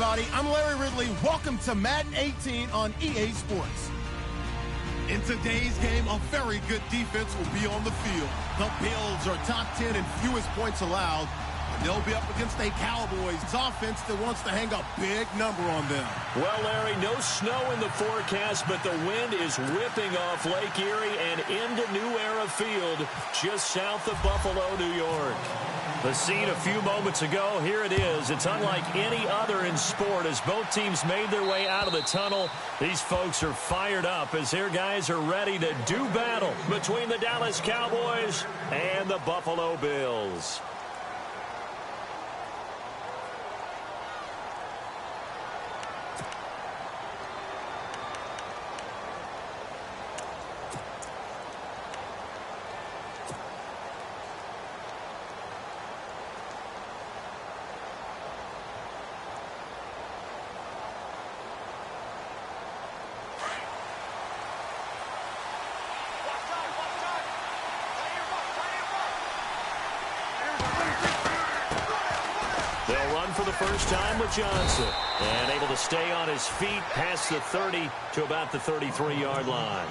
everybody. I'm Larry Ridley. Welcome to Madden 18 on EA Sports. In today's game, a very good defense will be on the field. The Bills are top 10 in fewest points allowed, and they'll be up against a Cowboys offense that wants to hang a big number on them. Well, Larry, no snow in the forecast, but the wind is whipping off Lake Erie and into New Era Field, just south of Buffalo, New York. The scene a few moments ago, here it is. It's unlike any other in sport as both teams made their way out of the tunnel. These folks are fired up as their guys are ready to do battle between the Dallas Cowboys and the Buffalo Bills. They'll run for the first time with Johnson. And able to stay on his feet past the 30 to about the 33-yard line.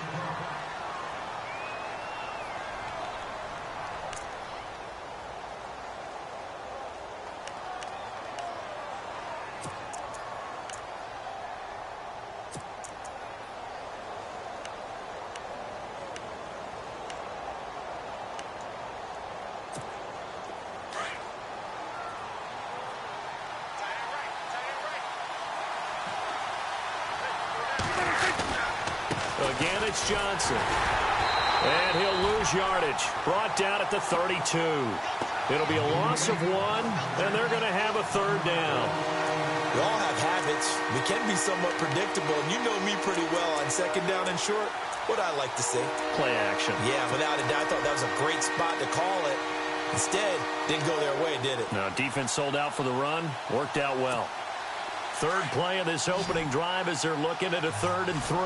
Again, it's Johnson. And he'll lose yardage. Brought down at the 32. It'll be a loss of 1, and they're going to have a third down. We all have habits. We can be somewhat predictable, and you know me pretty well on second down and short. What I like to say? Play action. Yeah, without a doubt, I thought that was a great spot to call it. Instead, didn't go their way, did it? Now, defense sold out for the run. Worked out well. Third play of this opening drive as they're looking at a 3rd and 3.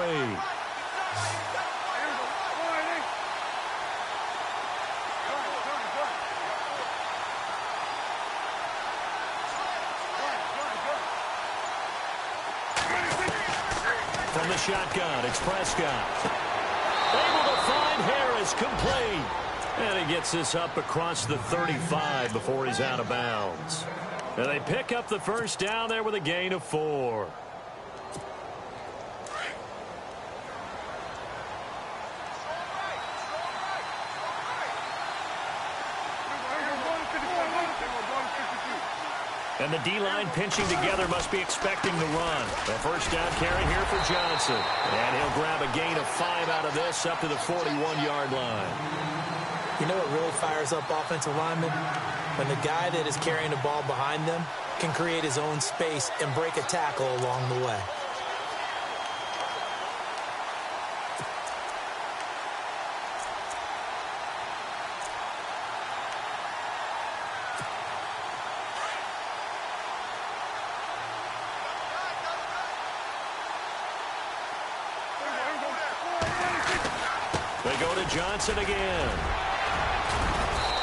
From the shotgun, it's Prescott. Able to find Harris, complete. And he gets this up across the 35 before he's out of bounds. And they pick up the first down there with a gain of 4. And the D-line pinching together must be expecting the run. The first down carry here for Johnson. And he'll grab a gain of 5 out of this up to the 41-yard line. You know what really fires up offensive linemen? When the guy that is carrying the ball behind them can create his own space and break a tackle along the way. They go to Johnson again.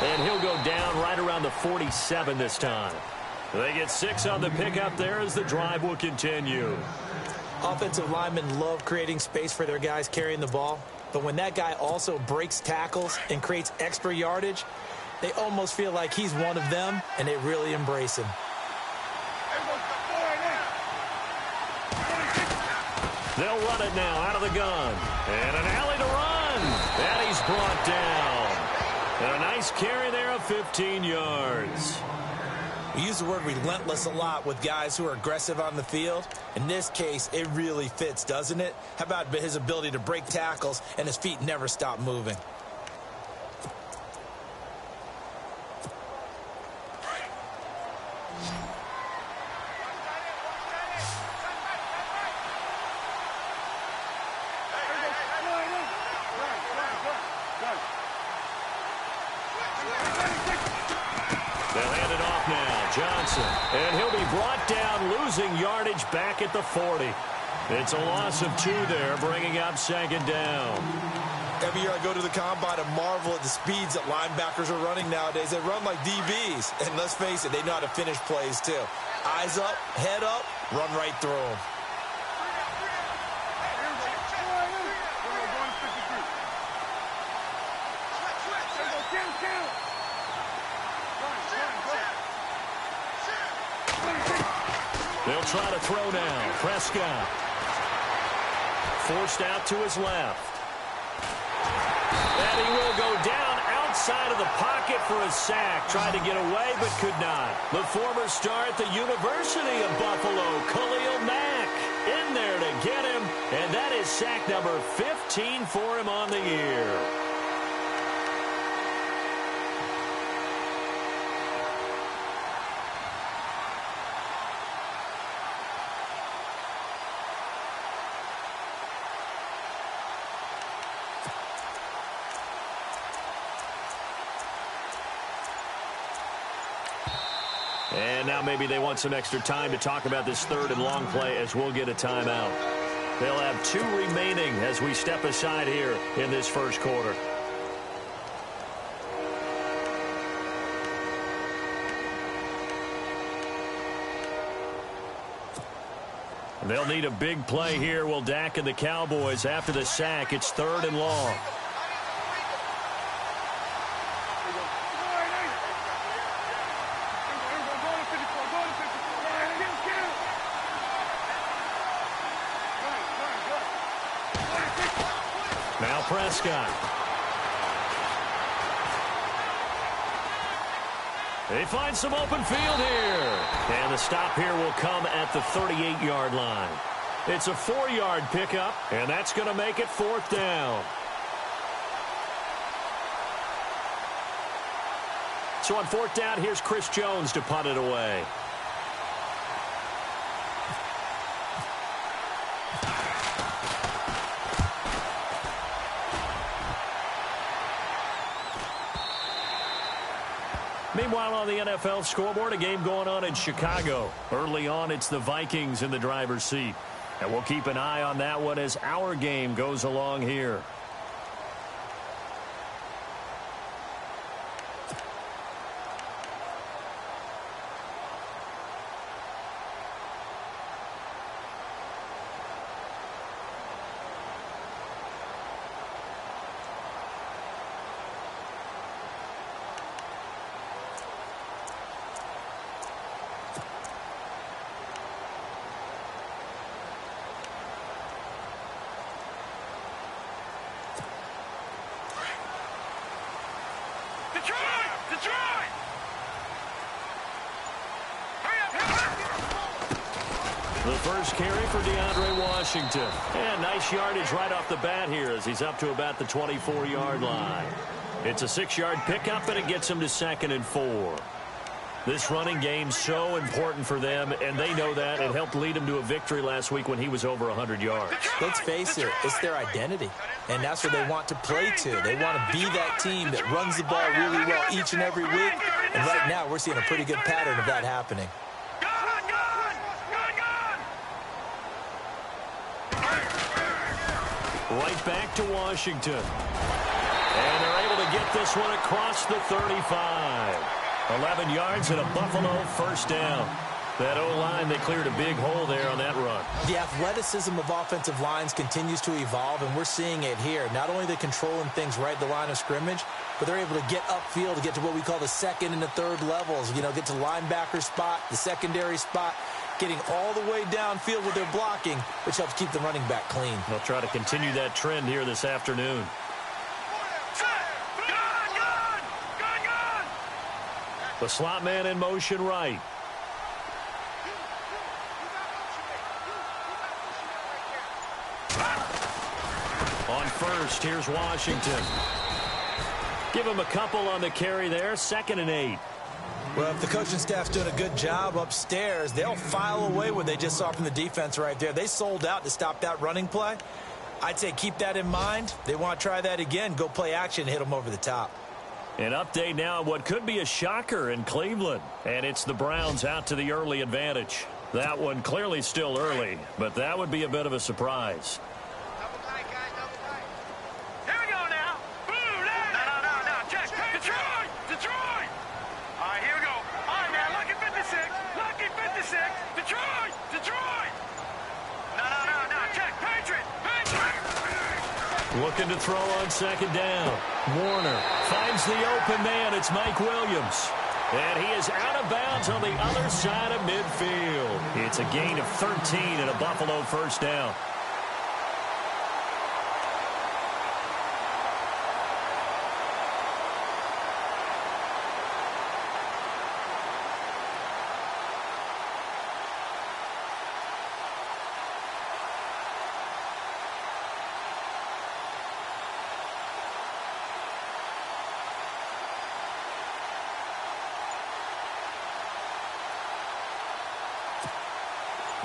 And he'll go down right around the 47 this time. They get 6 on the pickup there as the drive will continue. Offensive linemen love creating space for their guys carrying the ball. But when that guy also breaks tackles and creates extra yardage, they almost feel like he's one of them, and they really embrace him. They'll run it now out of the gun. And an alley to run. And he's brought down. And a nice carry there of 15 yards. We use the word relentless a lot with guys who are aggressive on the field. In this case, it really fits, doesn't it? How about his ability to break tackles and his feet never stop moving? They'll hand it off now. Johnson. And he'll be brought down, losing yardage back at the 40. It's a loss of 2 there, bringing up second down. Every year I go to the combine and marvel at the speeds that linebackers are running nowadays. They run like DBs. And let's face it, they know how to finish plays too. Eyes up, head up, run right through him. They'll try to throw now. Prescott. Forced out to his left. And he will go down outside of the pocket for a sack. Tried to get away, but could not. The former star at the University of Buffalo, Khalil Mack, in there to get him. And that is sack number 15 for him on the year. And now maybe they want some extra time to talk about this third and long play as we'll get a timeout. They'll have 2 remaining as we step aside here in this first quarter. They'll need a big play here. Will Dak and the Cowboys after the sack. It's 3rd and long. Now Prescott. They find some open field here. And the stop here will come at the 38-yard line. It's a 4-yard pickup, and that's going to make it 4th down. So on 4th down, here's Chris Jones to punt it away. Meanwhile, on the NFL scoreboard, a game going on in Chicago. Early on, it's the Vikings in the driver's seat. And we'll keep an eye on that one as our game goes along here. The first carry for DeAndre Washington. And nice yardage right off the bat here as he's up to about the 24-yard line. It's a 6-yard pickup, and it gets him to 2nd and 4. This running game's so important for them, and they know that. It helped lead them to a victory last week when he was over 100 yards. Let's face it, it's their identity, and that's what they want to play to. They want to be that team that runs the ball really well each and every week, and right now we're seeing a pretty good pattern of that happening. Right back to Washington. And they're able to get this one across the 35. 11 yards and a Buffalo first down. That O-line, they cleared a big hole there on that run. The athleticism of offensive lines continues to evolve, and we're seeing it here. Not only are they controlling things right at the line of scrimmage, but they're able to get upfield to get to what we call the 2nd and the 3rd levels. You know, get to linebacker spot, the secondary spot, getting all the way downfield with their blocking, which helps keep the running back clean. They'll try to continue that trend here this afternoon. The slot man in motion right. On first, here's Washington. Give him a couple on the carry there. 2nd and 8. Well, if the coaching staff's doing a good job upstairs, they'll file away what they just saw from the defense right there. They sold out to stop that running play. I'd say keep that in mind. They want to try that again. Go play action, hit them over the top. An update now on what could be a shocker in Cleveland. And it's the Browns out to the early advantage. That one clearly still early, but that would be a bit of a surprise. Double tight, guys, double tight. Here we go now. Boom, no. Check. Detroit. All right, here we go. All right, man, lucky 56. Looking to throw on second down. Warner finds the open man. It's Mike Williams. And he is out of bounds on the other side of midfield. It's a gain of 13 and a Buffalo first down.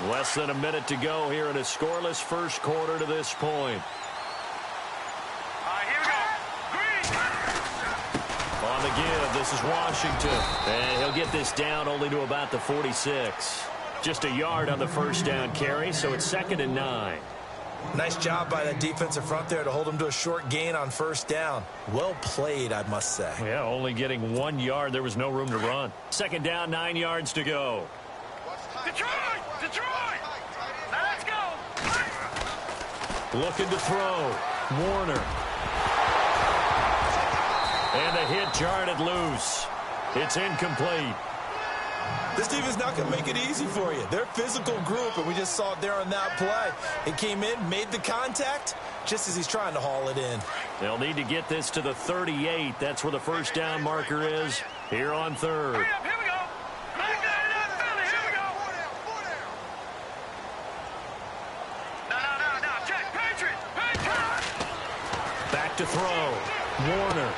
Less than a minute to go here in a scoreless first quarter to this point. Here we go. Green. On the give, this is Washington. And he'll get this down only to about the 46. Just a yard on the first down carry, so it's 2nd and 9. Nice job by that defensive front there to hold him to a short gain on first down. Well played, I must say. Yeah, only getting 1 yard. There was no room to run. 2nd down, 9 yards to go. Detroit! Detroit! Now let's go! Looking to throw. Warner. And the hit jarred it loose. It's incomplete. This team is not going to make it easy for you. They're a physical group, and we just saw it there on that play. It came in, made the contact, just as he's trying to haul it in. They'll need to get this to the 38. That's where the first down marker is here on third. Hurry up, here we go! Back there, Philly, here we go! No, check, Patriot! Back to throw. Warner.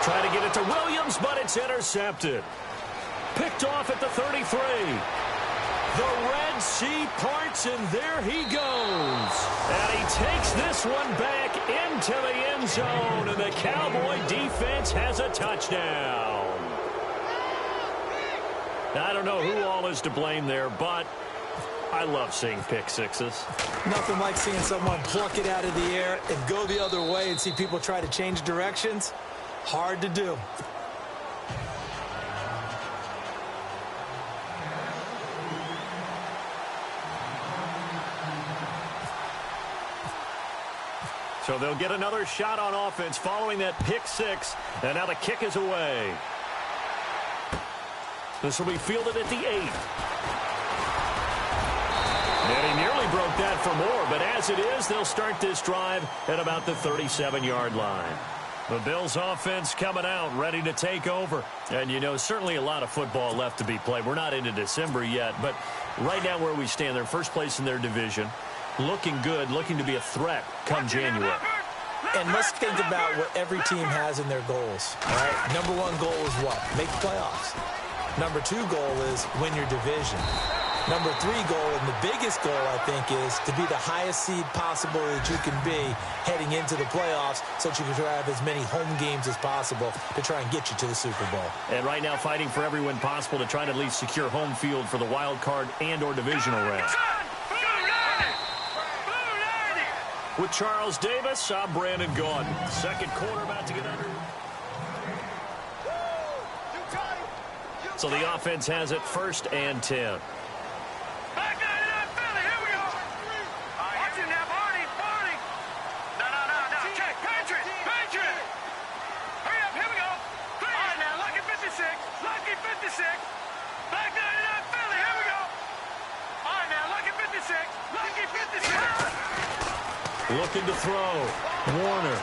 Try to get it to Williams, but it's intercepted. Picked off at the 33. The Red Sea parts, and there he goes. And he takes this one back into the end zone, and the Cowboy defense has a touchdown. I don't know who all is to blame there, but I love seeing pick sixes. Nothing like seeing someone pluck it out of the air and go the other way and see people try to change directions. Hard to do. So they'll get another shot on offense following that pick six, and now the kick is away. This will be fielded at the 8. And he nearly broke that for more, but as it is, they'll start this drive at about the 37-yard line. The Bills offense coming out, ready to take over. And, you know, certainly a lot of football left to be played. We're not into December yet, but right now where we stand, they're first place in their division. Looking good, looking to be a threat come January. And let's think about what every team has in their goals. All right? Number 1 goal is what? Make the playoffs. Number 2 goal is win your division. Number 3 goal, and the biggest goal, I think, is to be the highest seed possible that you can be heading into the playoffs so that you can try to have as many home games as possible to try and get you to the Super Bowl. And right now fighting for every win possible to try to at least secure home field for the wild card and or divisional round. With Charles Davis, I'm Brandon Gaudin. Second quarter about to get under. So the offense has it 1st and 10. Back there, Philly, here we go! Watch him now, Barney! No, check, Patriot! Hurry up, here we go! All right, now, lucky 56! Back there, Philly, here we go! All right, now, lucky 56! Looking to throw. Warner.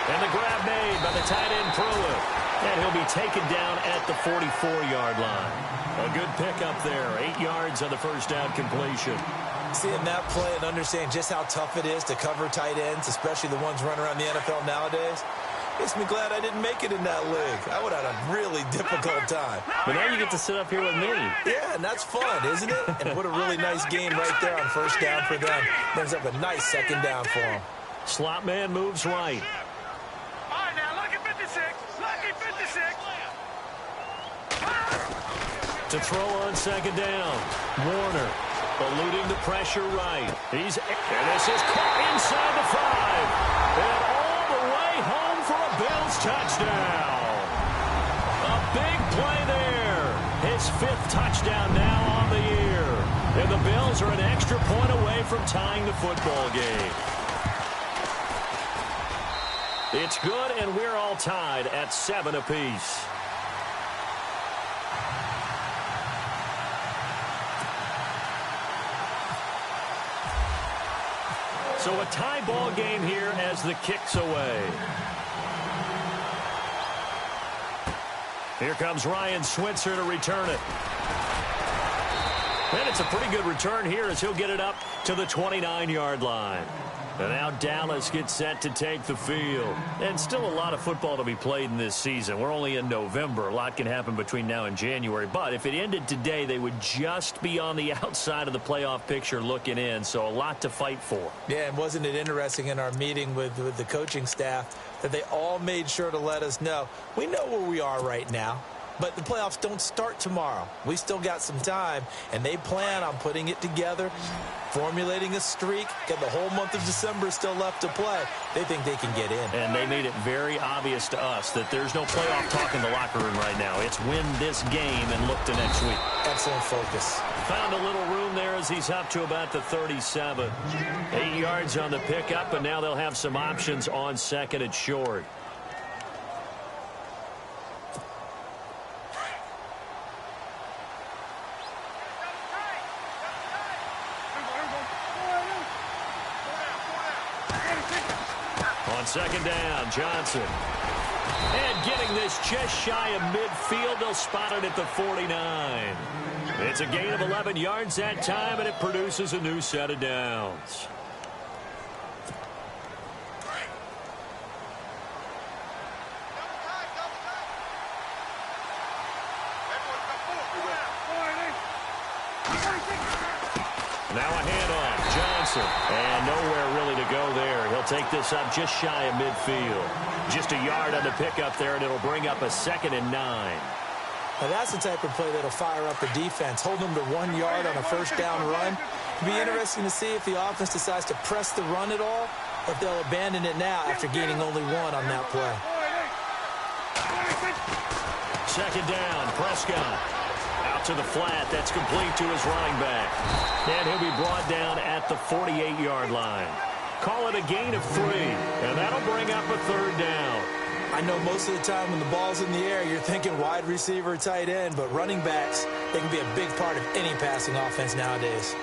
And the grab made by the tight end Pruitt. And he'll be taken down at the 44-yard line. A good pickup there. 8 yards on the first down completion. Seeing that play and understand just how tough it is to cover tight ends, especially the ones running around the NFL nowadays, makes me glad I didn't make it in that league. I would have had a really difficult time. But now you get to sit up here with me. Yeah, and that's fun, isn't it? And what a really nice game right there on first down for them. Brings up a nice second down for them. Slot man moves right. All right, now, lucky 56! To throw on second down. Warner eluding the pressure right. And this is caught inside the 5. And all the way home for a Bills touchdown. A big play there. His 5th touchdown now on the year. And the Bills are an extra point away from tying the football game. It's good, and we're all tied at 7 apiece. So a tie ball game here as the kick's away. Here comes Ryan Switzer to return it. And it's a pretty good return here as he'll get it up to the 29-yard line. And now Dallas gets set to take the field. And still a lot of football to be played in this season. We're only in November. A lot can happen between now and January. But if it ended today, they would just be on the outside of the playoff picture looking in. So a lot to fight for. Yeah, and wasn't it interesting in our meeting with the coaching staff that they all made sure to let us know, we know where we are right now. But the playoffs don't start tomorrow. We still got some time, and they plan on putting it together, formulating a streak, got the whole month of December still left to play. They think they can get in. And they made it very obvious to us that there's no playoff talk in the locker room right now. It's win this game and look to next week. Excellent focus. Found a little room there as he's up to about the 37. 8 yards on the pickup, and now they'll have some options on second and short. On second down, Johnson. And getting this just shy of midfield, they'll spot it at the 49. It's a gain of 11 yards that time, and it produces a new set of downs. Now a handoff, Johnson, and nowhere really to go there. He'll take this up just shy of midfield. Just a yard on the pickup there, and it'll bring up a 2nd and 9. Now that's the type of play that'll fire up the defense. Hold them to 1 yard on a first down run. It'll be interesting to see if the offense decides to press the run at all, or if they'll abandon it now after gaining only 1 on that play. Second down, Prescott. Out to the flat. That's complete to his running back. And he'll be brought down at the 48-yard line. Call it a gain of 3, and that'll bring up a 3rd down. I know most of the time when the ball's in the air, you're thinking wide receiver, tight end, but running backs, they can be a big part of any passing offense nowadays.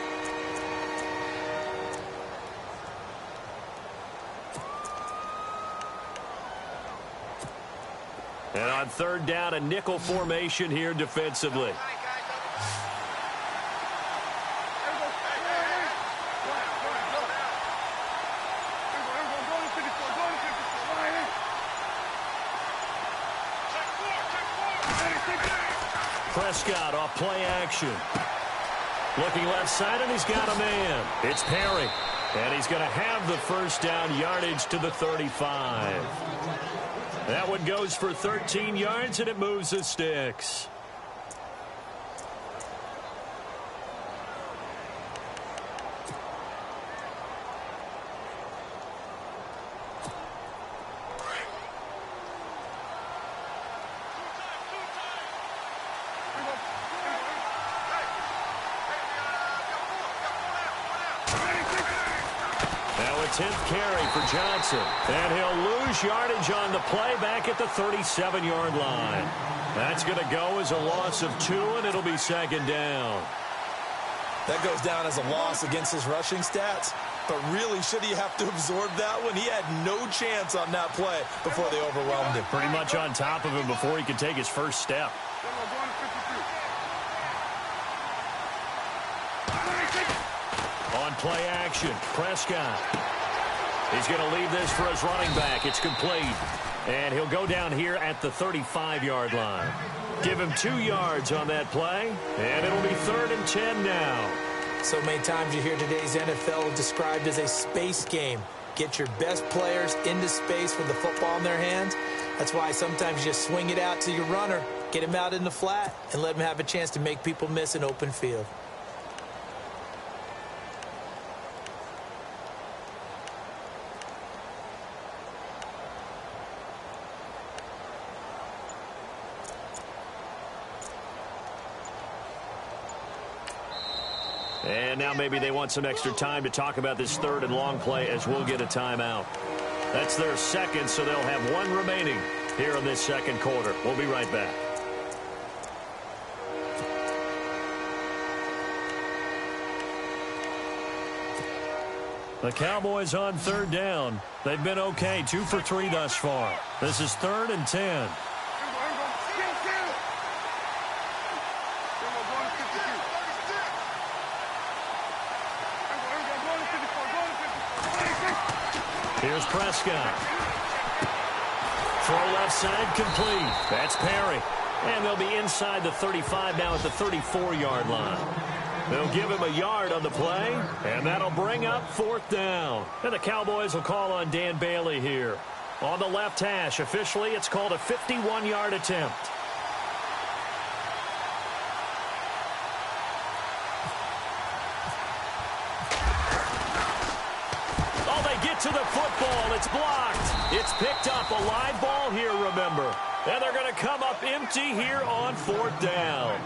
And on 3rd down, a nickel formation here defensively. Prescott off play action. Looking left side, and he's got a man. It's Perry. And he's going to have the first down, yardage to the 35. That one goes for 13 yards, and it moves the sticks. Now a 10th carry for Johnson. And he'll lose yardage on the play back at the 37-yard line. That's going to go as a loss of 2, and it'll be 2nd down. That goes down as a loss against his rushing stats. But really, should he have to absorb that one? He had no chance on that play before they overwhelmed him. Pretty much on top of him before he could take his first step. On play action, Prescott. He's going to leave this for his running back. It's complete. And he'll go down here at the 35-yard line. Give him 2 yards on that play, and it'll be 3rd and 10 now. So many times you hear today's NFL described as a space game. Get your best players into space with the football in their hands. That's why sometimes you just swing it out to your runner, get him out in the flat, and let him have a chance to make people miss an open field. And now maybe they want some extra time to talk about this 3rd and long play as we'll get a timeout. That's their second, so they'll have one remaining here in this second quarter. We'll be right back. The Cowboys on third down. They've been okay, 2 for 3 thus far. This is 3rd and 10. Here's Prescott. Throw left side complete. That's Perry. And they'll be inside the 35 now at the 34-yard line. They'll give him a yard on the play, and that'll bring up 4th down. And the Cowboys will call on Dan Bailey here. On the left hash, officially, it's called a 51-yard attempt. Oh, they get to the football. It's blocked. It's picked up. A live ball here, remember. And they're going to come up empty here on 4th down.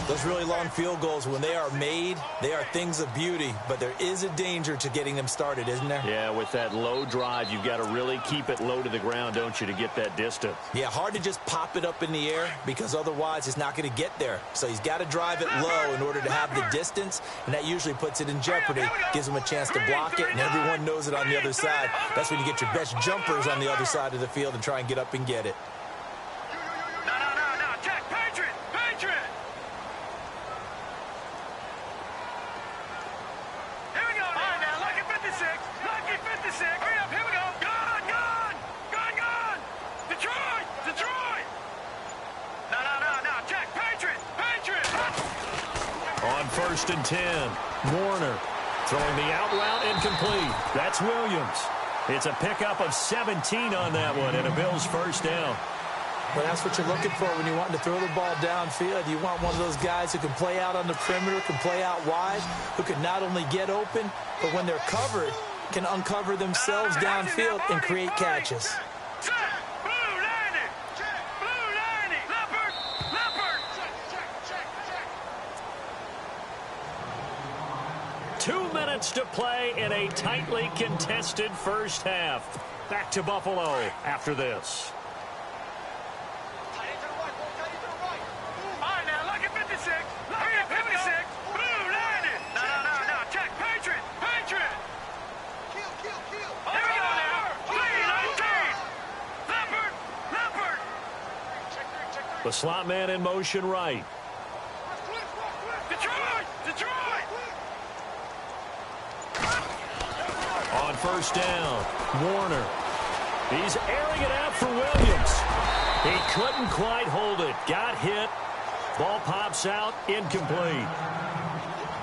Those really long field goals, when they are made, they are things of beauty. But there is a danger to getting them started, isn't there? Yeah, with that low drive, you've got to really keep it low to the ground, don't you, to get that distance. Yeah, hard to just pop it up in the air because otherwise it's not going to get there. So he's got to drive it low in order to have the distance, and that usually puts it in jeopardy, gives him a chance to block it, and everyone knows it on the other side. That's when you get your best jumpers on the other side of the field and try and get up and get it. On 1st and 10, Warner throwing the out route incomplete. That's Williams. It's a pickup of 17 on that one and a Bills first down. Well, that's what you're looking for when you're wanting to throw the ball downfield. You want one of those guys who can play out on the perimeter, can play out wide, who can not only get open, but when they're covered, can uncover themselves downfield and create catches. 2 minutes to play in a tightly contested first half. Back to Buffalo after this. The slot man in motion right. On 1st down, Warner. He's airing it out for Williams. He couldn't quite hold it. Got hit. Ball pops out, incomplete.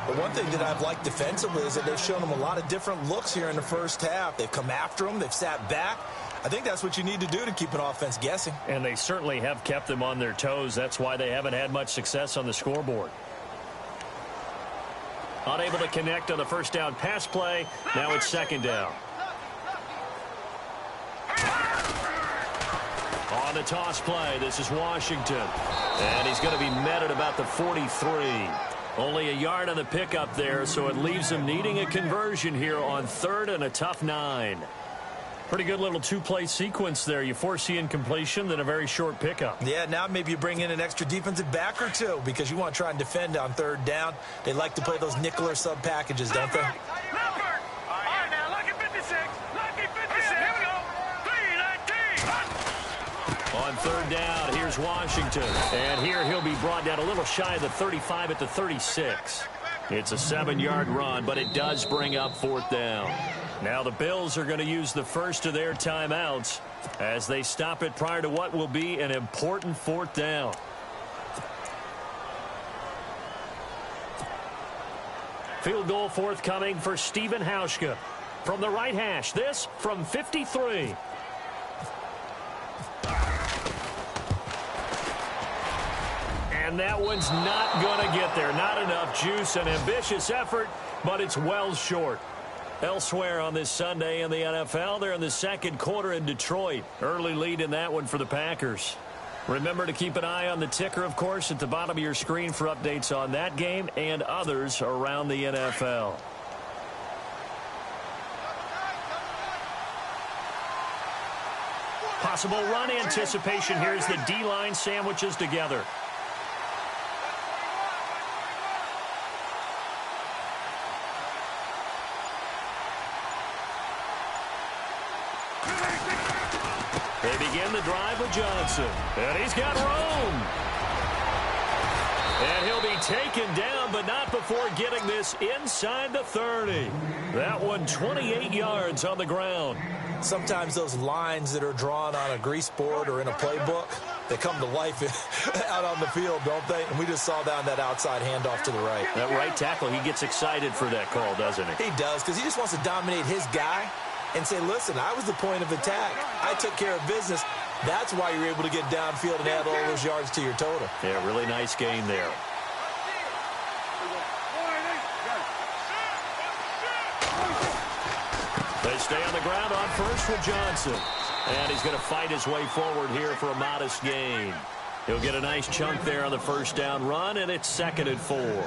But one thing that I've liked defensively is that they've shown him a lot of different looks here in the first half. They've come after him. They've sat back. I think that's what you need to do to keep an offense guessing. And they certainly have kept them on their toes. That's why they haven't had much success on the scoreboard. Unable to connect on the first down pass play. Now it's 2nd down. On the toss play, this is Washington. And he's going to be met at about the 43. Only a yard on the pickup there, so it leaves him needing a conversion here on 3rd and a tough 9. Pretty good little 2-play sequence there. You foresee incompletion, then a very short pickup. Yeah, now maybe you bring in an extra defensive back or two because you want to try and defend on 3rd down. They like to play those nickel or sub packages, don't they? On 3rd down, here's Washington. And here he'll be brought down a little shy of the 35 at the 36. It's a 7-yard run, but it does bring up 4th down. Now the Bills are going to use the first of their timeouts as they stop it prior to what will be an important 4th down. Field goal forthcoming for Stephen Hauschka. From the right hash, this from 53. And that one's not going to get there. Not enough juice. An ambitious effort, but it's well short. Elsewhere on this Sunday in the NFL, they're in the 2nd quarter in Detroit. Early lead in that one for the Packers. Remember to keep an eye on the ticker, of course, at the bottom of your screen for updates on that game and others around the NFL. Possible run anticipation here as the D-line sandwiches together. They begin the drive with Johnson. And he's got room. And he'll be taken down, but not before getting this inside the 30. That one 28 yards on the ground. Sometimes those lines that are drawn on a grease board or in a playbook, they come to life out on the field, don't they? And we just saw down that outside handoff to the right. That right tackle, he gets excited for that call, doesn't he? He does, because he just wants to dominate his guy and say, listen, I was the point of attack. I took care of business. That's why you're able to get downfield and add all those yards to your total. Yeah, really nice gain there. They stay on the ground on first with Johnson. And he's going to fight his way forward here for a modest gain. He'll get a nice chunk there on the first down run, and it's 2nd and 4.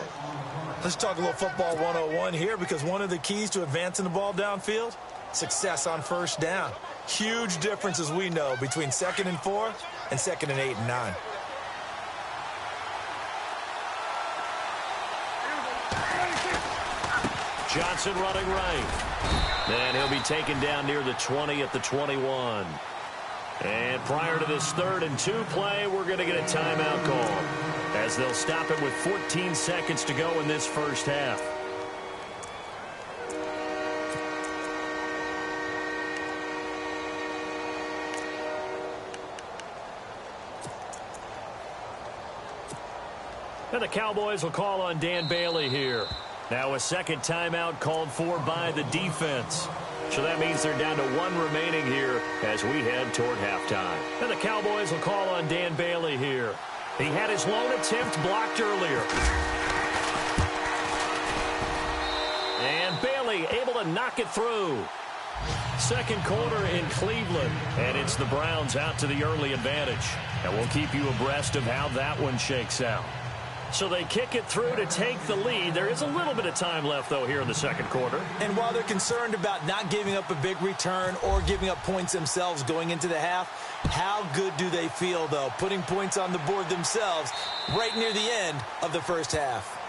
Let's talk a little football 101 here, because one of the keys to advancing the ball downfield, success on first down. Huge difference, as we know, between 2nd and 4 and 2nd and 8 and 9. Johnson running right. And he'll be taken down near the 20 at the 21. And prior to this 3rd and 2 play, we're going to get a timeout call, as they'll stop it with 14 seconds to go in this first half. And the Cowboys will call on Dan Bailey here. Now a second timeout called for by the defense. So that means they're down to 1 remaining here as we head toward halftime. And the Cowboys will call on Dan Bailey here. He had his lone attempt blocked earlier. And Bailey able to knock it through. Second quarter in Cleveland, and it's the Browns out to the early advantage. And we'll keep you abreast of how that one shakes out. So they kick it through to take the lead. There is a little bit of time left, though, here in the second quarter. And while they're concerned about not giving up a big return or giving up points themselves going into the half, how good do they feel, though, putting points on the board themselves right near the end of the first half?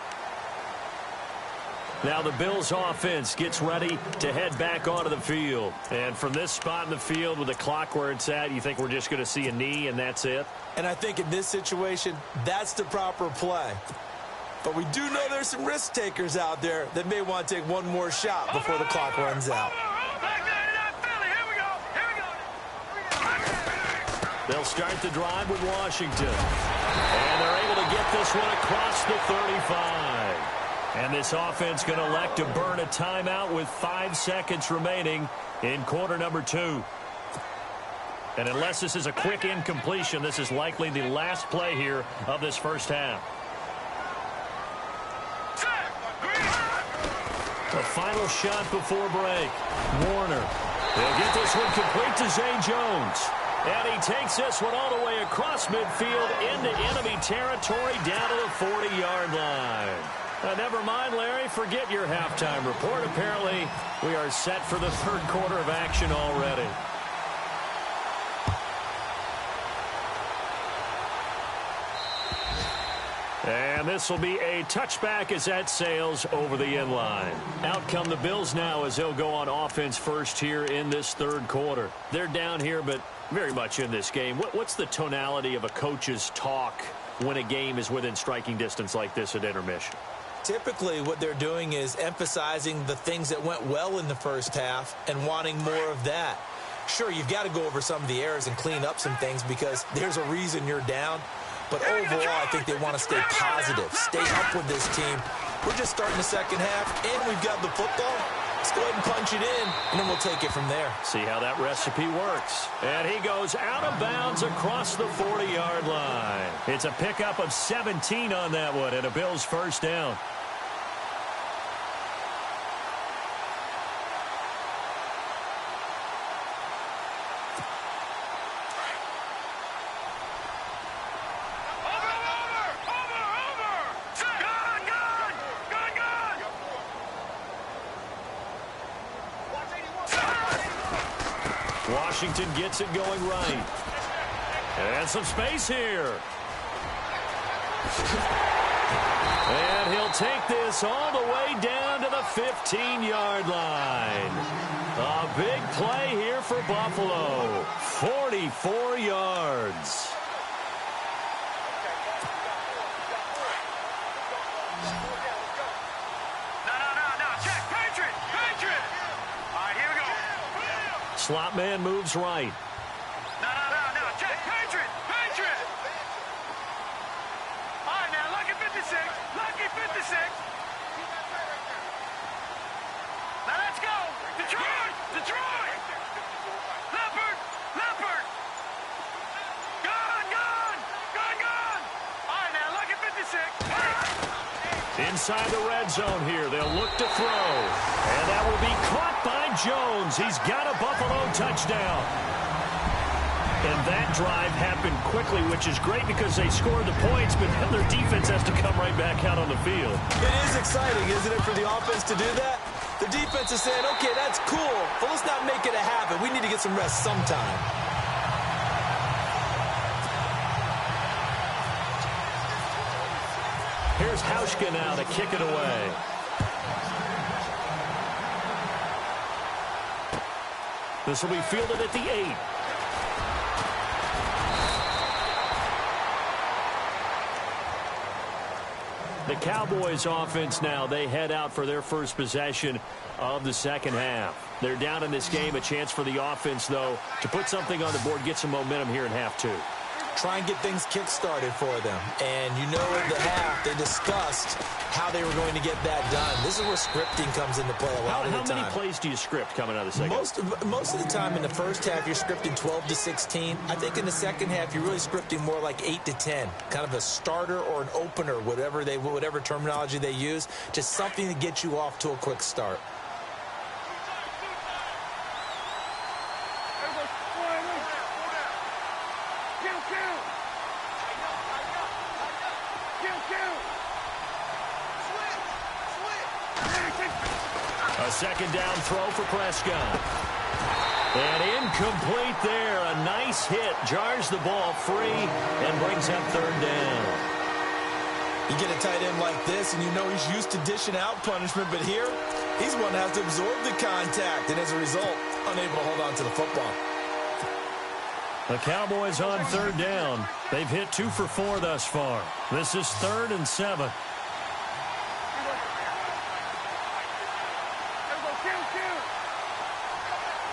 Now the Bills offense gets ready to head back onto the field. And from this spot in the field with the clock where it's at, you think we're just going to see a knee and that's it? And I think in this situation, that's the proper play. But we do know there's some risk takers out there that may want to take one more shot before the clock runs out. They'll start the drive with Washington. And they're able to get this one across the 35. And this offense going to elect to burn a timeout with 5 seconds remaining in quarter number 2. And unless this is a quick incompletion, this is likely the last play here of this first half. The final shot before break. Warner. He'll get this one complete to Zay Jones. And he takes this one all the way across midfield into enemy territory down to the 40-yard line. Never mind, Larry. Forget your halftime report. Apparently, we are set for the third quarter of action already. And this will be a touchback as that sails over the end line. Out come the Bills now as they'll go on offense first here in this third quarter. They're down here, but very much in this game. What's the tonality of a coach's talk when a game is within striking distance like this at intermission? Typically, what they're doing is emphasizing the things that went well in the first half and wanting more of that. Sure, you've got to go over some of the errors and clean up some things because there's a reason you're down. But overall, I think they want to stay positive, stay up with this team. We're just starting the second half, and we've got the football. Let's go ahead and punch it in, and then we'll take it from there. See how that recipe works. And he goes out of bounds across the 40-yard line. It's a pickup of 17 on that one, and a Bills first down. Washington gets it going right. And some space here. And he'll take this all the way down to the 15-yard line. A big play here for Buffalo. 44 yards. No. Check. Patriot. All right, here we go. Slot man moves right. No. Check. Patriot. All right, now, lucky 56. Now, let's go. Detroit. Leopard. Gone. All right, now, lucky 56. Inside the red zone here. They'll look to throw. And that will be caught by Jones. He's got a Buffalo touchdown. And that drive happened quickly, which is great because they scored the points, but then their defense has to come right back out on the field. It is exciting, isn't it, for the offense to do that? The defense is saying, okay, that's cool, but let's not make it a habit. We need to get some rest sometime. Here's Hauschka now to kick it away. This will be fielded at the 8. The Cowboys offense now, they head out for their first possession of the second half. They're down in this game. A chance for the offense, though, to put something on the board, get some momentum here in half 2. Try and get things kick-started for them. And you know in the half, they discussed how they were going to get that done. This is where scripting comes into play a lot of the time. How many plays do you script coming out of the second half? Most of the time in the first half, you're scripting 12 to 16. I think in the second half, you're really scripting more like 8 to 10. Kind of a starter or an opener, whatever terminology they use. Just something to get you off to a quick start. A second down throw for Prescott. And incomplete there. A nice hit. Jars the ball free and brings up third down. You get a tight end like this, and you know he's used to dishing out punishment, but here, he's one that has to absorb the contact, and as a result, unable to hold on to the football. The Cowboys on third down. They've hit 2 for 4 thus far. This is 3rd and 7.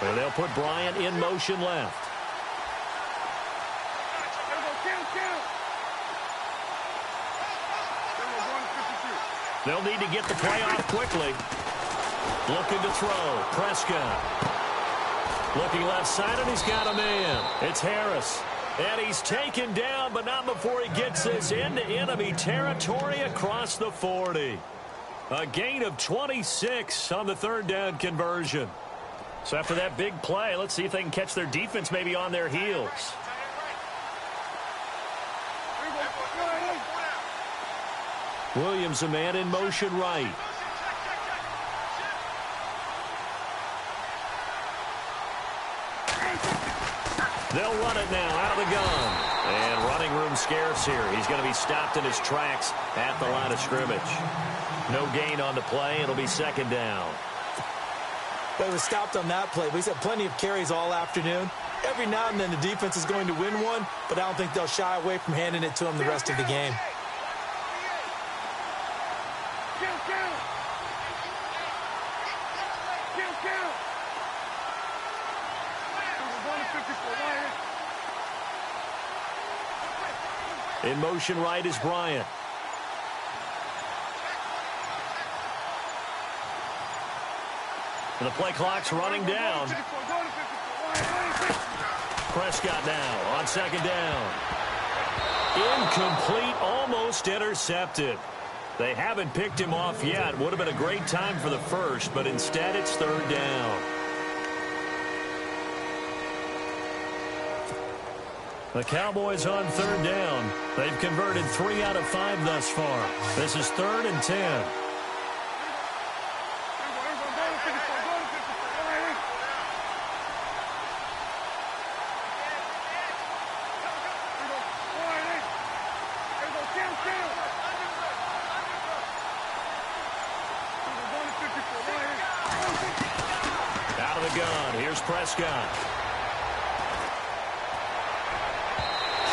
And they'll put Bryant in motion left. They'll need to get the play off quickly. Looking to throw. Prescott. Looking left side, and he's got a man. It's Harris. And he's taken down, but not before he gets this into enemy territory across the 40. A gain of 26 on the third down conversion. So after that big play, let's see if they can catch their defense maybe on their heels. Williams, a man in motion right. They'll run it now out of the gun. And running room scarce here. He's going to be stopped in his tracks at the line of scrimmage. No gain on the play. It'll be second down. But he was stopped on that play. But he's had plenty of carries all afternoon. Every now and then the defense is going to win one, but I don't think they'll shy away from handing it to him the rest of the game. In motion right is Bryant. And the play clock's running down. Prescott now on second down. Incomplete, almost intercepted. They haven't picked him off yet. Would have been a great time for the first, but instead it's third down. The Cowboys on third down. They've converted 3 out of 5 thus far. This is 3rd and 10. of the gun. Here's Prescott.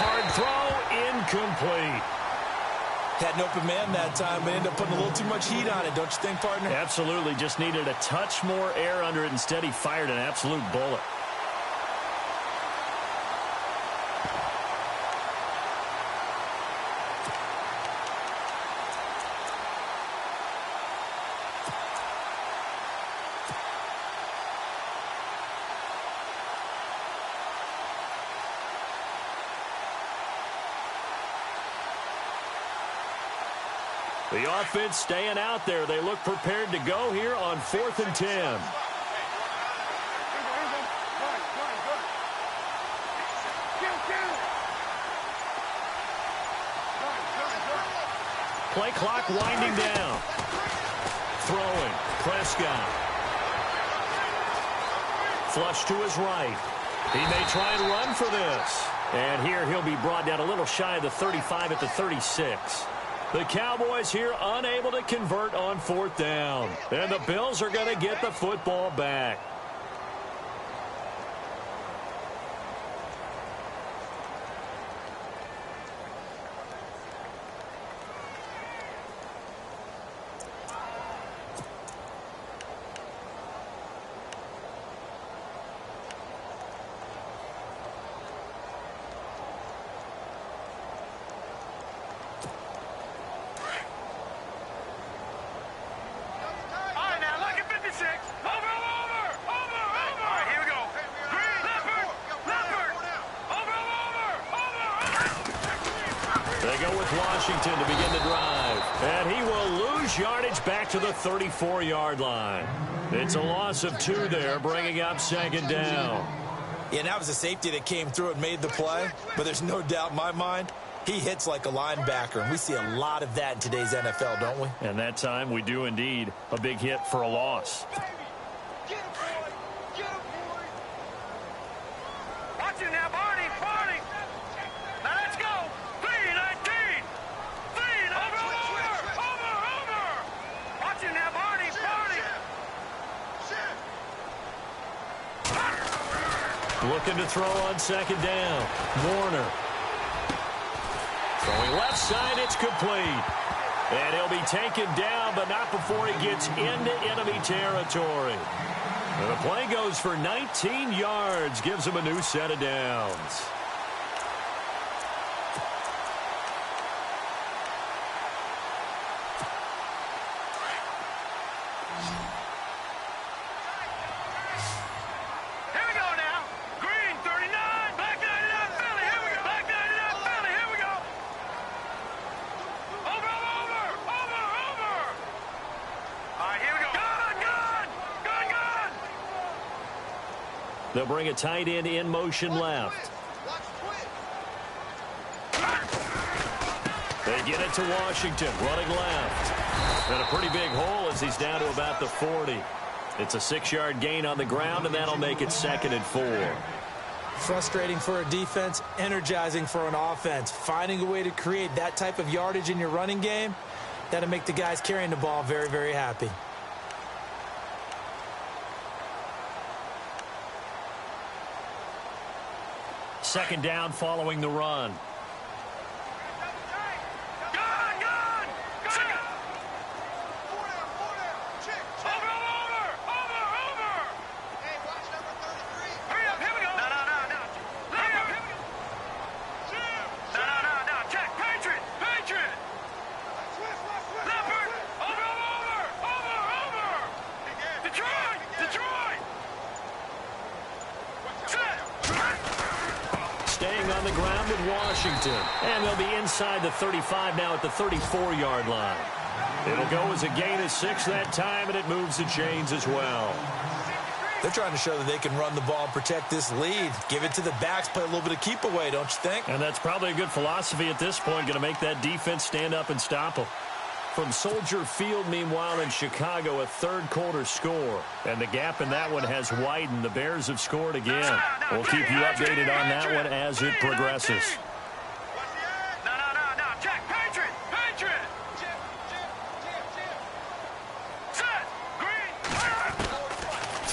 Hard throw, incomplete. Had an open man that time, but ended up putting a little too much heat on it, don't you think, partner? Absolutely. Just needed a touch more air under it. Instead, he fired an absolute bullet. The offense staying out there. They look prepared to go here on 4th and 10. Play clock winding down. Throwing. Prescott. Flush to his right. He may try and run for this. And here he'll be brought down a little shy of the 35 at the 36. The Cowboys here unable to convert on 4th down. And the Bills are going to get the football back. Washington to begin the drive. And he will lose yardage back to the 34-yard line. It's a loss of 2 there, bringing up 2nd down. Yeah, that was a safety that came through and made the play. But there's no doubt in my mind, he hits like a linebacker. And we see a lot of that in today's NFL, don't we? And that time we do indeed. A big hit for a loss. Watch it now, Barney, Barney. Now let's go. 3-19. 3 over. Watch it now, Barney, Barney. Looking to throw on 2nd down. Warner. Throwing left side, it's complete. And he'll be taken down, but not before he gets into enemy territory. And the play goes for 19 yards, gives him a new set of downs. Here we go now. Green, 39. Black 99, Philly. Here we go. Black 99, Philly. Here we go. Over. All right, here we go. Gun. They'll bring a tight end in motion left. They get it to Washington, running left. And a pretty big hole as he's down to about the 40. It's a 6-yard gain on the ground, and that'll make it 2nd and 4. Frustrating for a defense, energizing for an offense. Finding a way to create that type of yardage in your running game, that'll make the guys carrying the ball very, very happy. Second down following the run. Staying on the ground with Washington. And they'll be inside the 35 now at the 34-yard line. It'll go as a gain of 6 that time, and it moves the chains as well. They're trying to show that they can run the ball and protect this lead. Give it to the backs, play a little bit of keep away, don't you think? And that's probably a good philosophy at this point, going to make that defense stand up and stop them. From Soldier Field, meanwhile, in Chicago, a third-quarter score. And the gap in that one has widened. The Bears have scored again. We'll keep you updated on that one as it progresses. Check, Patriot.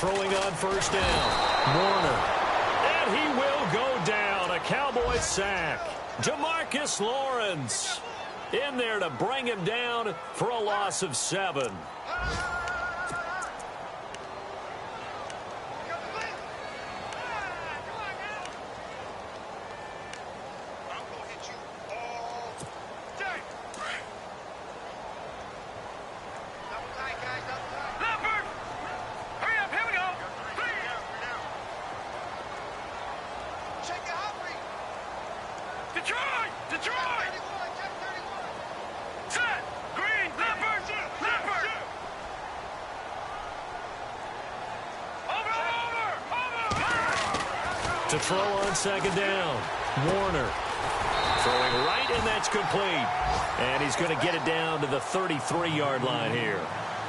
throwing on first down. Warner. And he will go down. A Cowboy sack. Demarcus Lawrence in there to bring him down for a loss of 7. To throw on second down. Warner throwing right, and that's complete. And he's going to get it down to the 33-yard line here.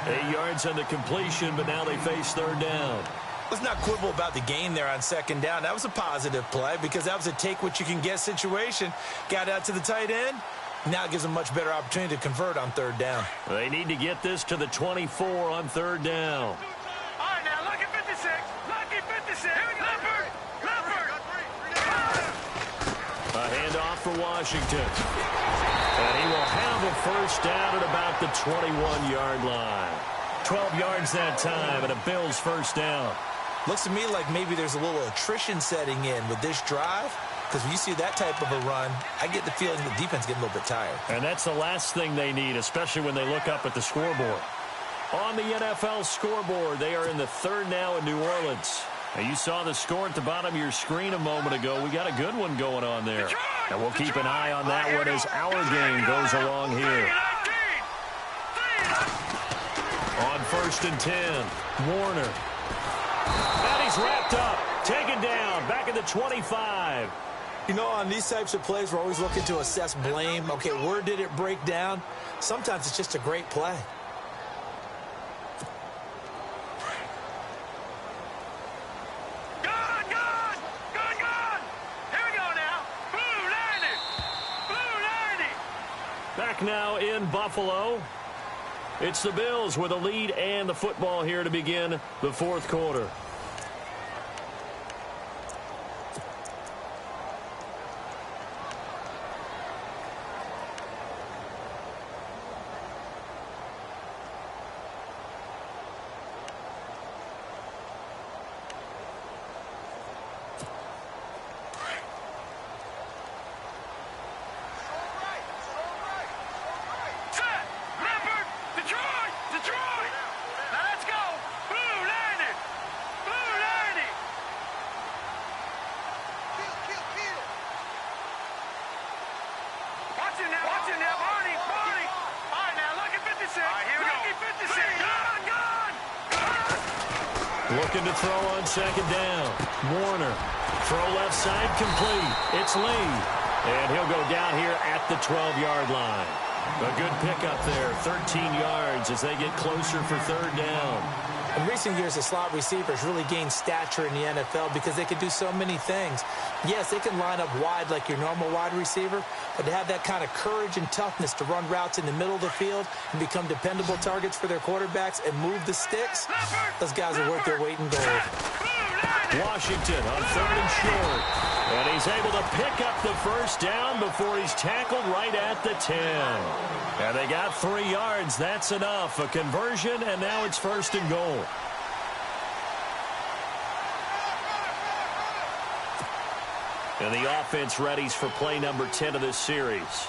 8 yards on the completion, but now they face third down. Let's not quibble about the gain there on second down. That was a positive play because that was a take-what-you-can-get situation. Got out to the tight end. Now it gives them a much better opportunity to convert on third down. They need to get this to the 24 on third down. All right, now, lucky 56. Lucky 56. A handoff for Washington. And he will have a first down at about the 21-yard line. 12 yards that time, and a Bills first down. Looks to me like maybe there's a little attrition setting in with this drive. Because when you see that type of a run, I get the feeling the defense getting a little bit tired. And that's the last thing they need, especially when they look up at the scoreboard. On the NFL scoreboard, they are in the third now in New Orleans. Now, you saw the score at the bottom of your screen a moment ago. We got a good one going on there. And we'll keep an eye on that one as our game goes along here. On first and 10, Warner. And he's wrapped up, taken down, back at the 25. You know, on these types of plays, we're always looking to assess blame. Okay, where did it break down? Sometimes it's just a great play. Back now in Buffalo. It's the Bills with a lead and the football here to begin the fourth quarter. Looking to throw on second down. Warner. Throw left side complete. It's Lee. And he'll go down here at the 12-yard line. A good pickup there. 13 yards as they get closer for third down. In recent years, the slot receivers really gained stature in the NFL because they can do so many things. Yes, they can line up wide like your normal wide receiver, but to have that kind of courage and toughness to run routes in the middle of the field and become dependable targets for their quarterbacks and move the sticks, those guys are worth their weight in gold. Washington on third and short. And he's able to pick up the first down before he's tackled right at the 10. And they got 3 yards. That's enough. A conversion, and now it's first and goal. And the offense readies for play number 10 of this series.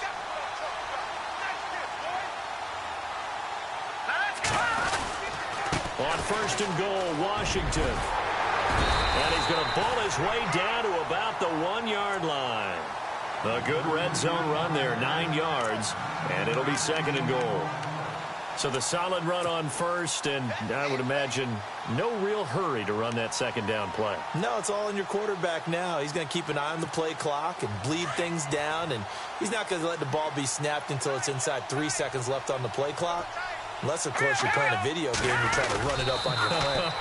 On first and goal, Washington. And he's going to ball his way down to about the 1-yard line. A good red zone run there, 9 yards, and it'll be second and goal. So the solid run on first, and I would imagine no real hurry to run that second down play. No, it's all in your quarterback now. He's going to keep an eye on the play clock and bleed things down, and he's not going to let the ball be snapped until it's inside 3 seconds left on the play clock. Unless, of course, you're playing a video game, you're trying to run it up on your play.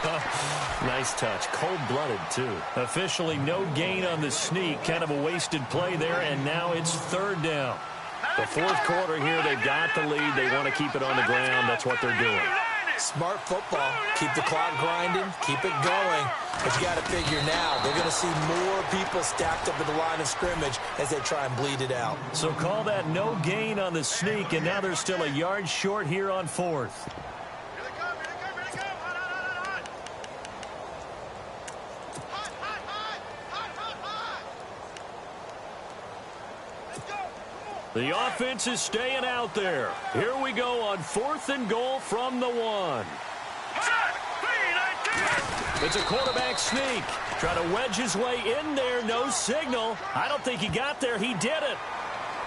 Nice touch. Cold-blooded, too. Officially no gain on the sneak. Kind of a wasted play there, and now it's third down. The fourth quarter here, they've got the lead. They want to keep it on the ground. That's what they're doing. Smart football. Keep the clock grinding. Keep it going. But you got to figure now, they're going to see more people stacked up at the line of scrimmage as they try and bleed it out. So call that no gain on the sneak, and now they're still a yard short here on 4th. The offense is staying out there. Here we go on 4th and goal from the 1. It's a quarterback sneak. Try to wedge his way in there. No signal. I don't think he got there. He did it.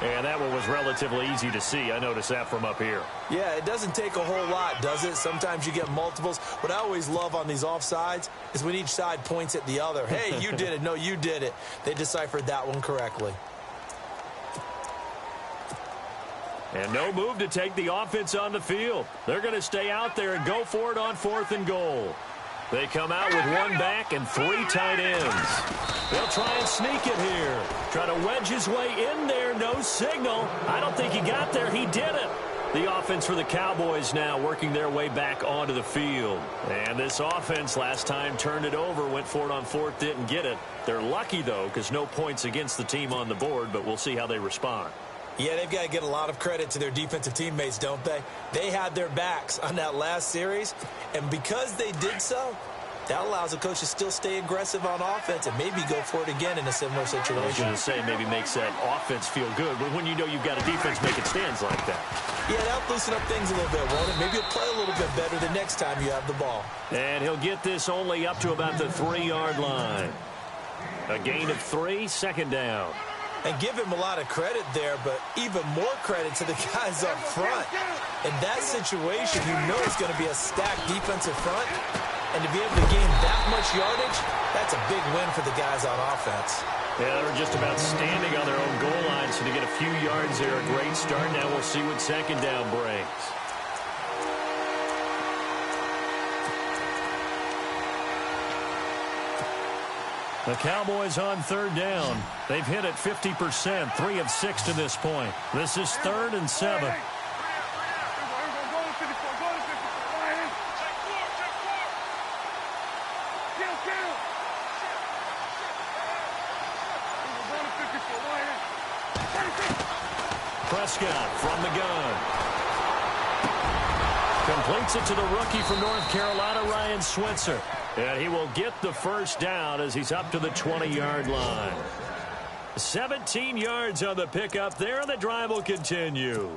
And that one was relatively easy to see. I noticed that from up here. Yeah, it doesn't take a whole lot, does it? Sometimes you get multiples. What I always love on these offsides is when each side points at the other. Hey, you did it. No, you did it. They deciphered that one correctly. And no move to take the offense on the field. They're going to stay out there and go for it on 4th and goal. They come out with 1 back and 3 tight ends. They'll try and sneak it here. Try to wedge his way in there. No signal. I don't think he got there. He did it. The offense for the Cowboys now working their way back onto the field. And this offense last time turned it over, went for it on 4th, didn't get it. They're lucky, though, because no points against the team on the board, but we'll see how they respond. Yeah, they've got to get a lot of credit to their defensive teammates, don't they? They had their backs on that last series, and because they did so, that allows the coach to still stay aggressive on offense and maybe go for it again in a similar situation. I was going to say maybe makes that offense feel good, but when you know you've got a defense making stands like that. Yeah, that'll loosen up things a little bit, won't it? Maybe you'll play a little bit better the next time you have the ball. And he'll get this only up to about the 3-yard line. A gain of 3, 2nd down. And give him a lot of credit there, but even more credit to the guys up front. In that situation, you know it's going to be a stacked defensive front. And to be able to gain that much yardage, that's a big win for the guys on offense. Yeah, they were just about standing on their own goal line, so to get a few yards there, a great start. Now we'll see what 2nd down brings. The Cowboys on 3rd down. They've hit it 50%, 3 of 6 to this point. This is 3rd and 7. Prescott from the gun. Completes it to the rookie from North Carolina, Ryan Switzer. And he will get the 1st down as he's up to the 20-yard line. 17 yards on the pickup there, and the drive will continue.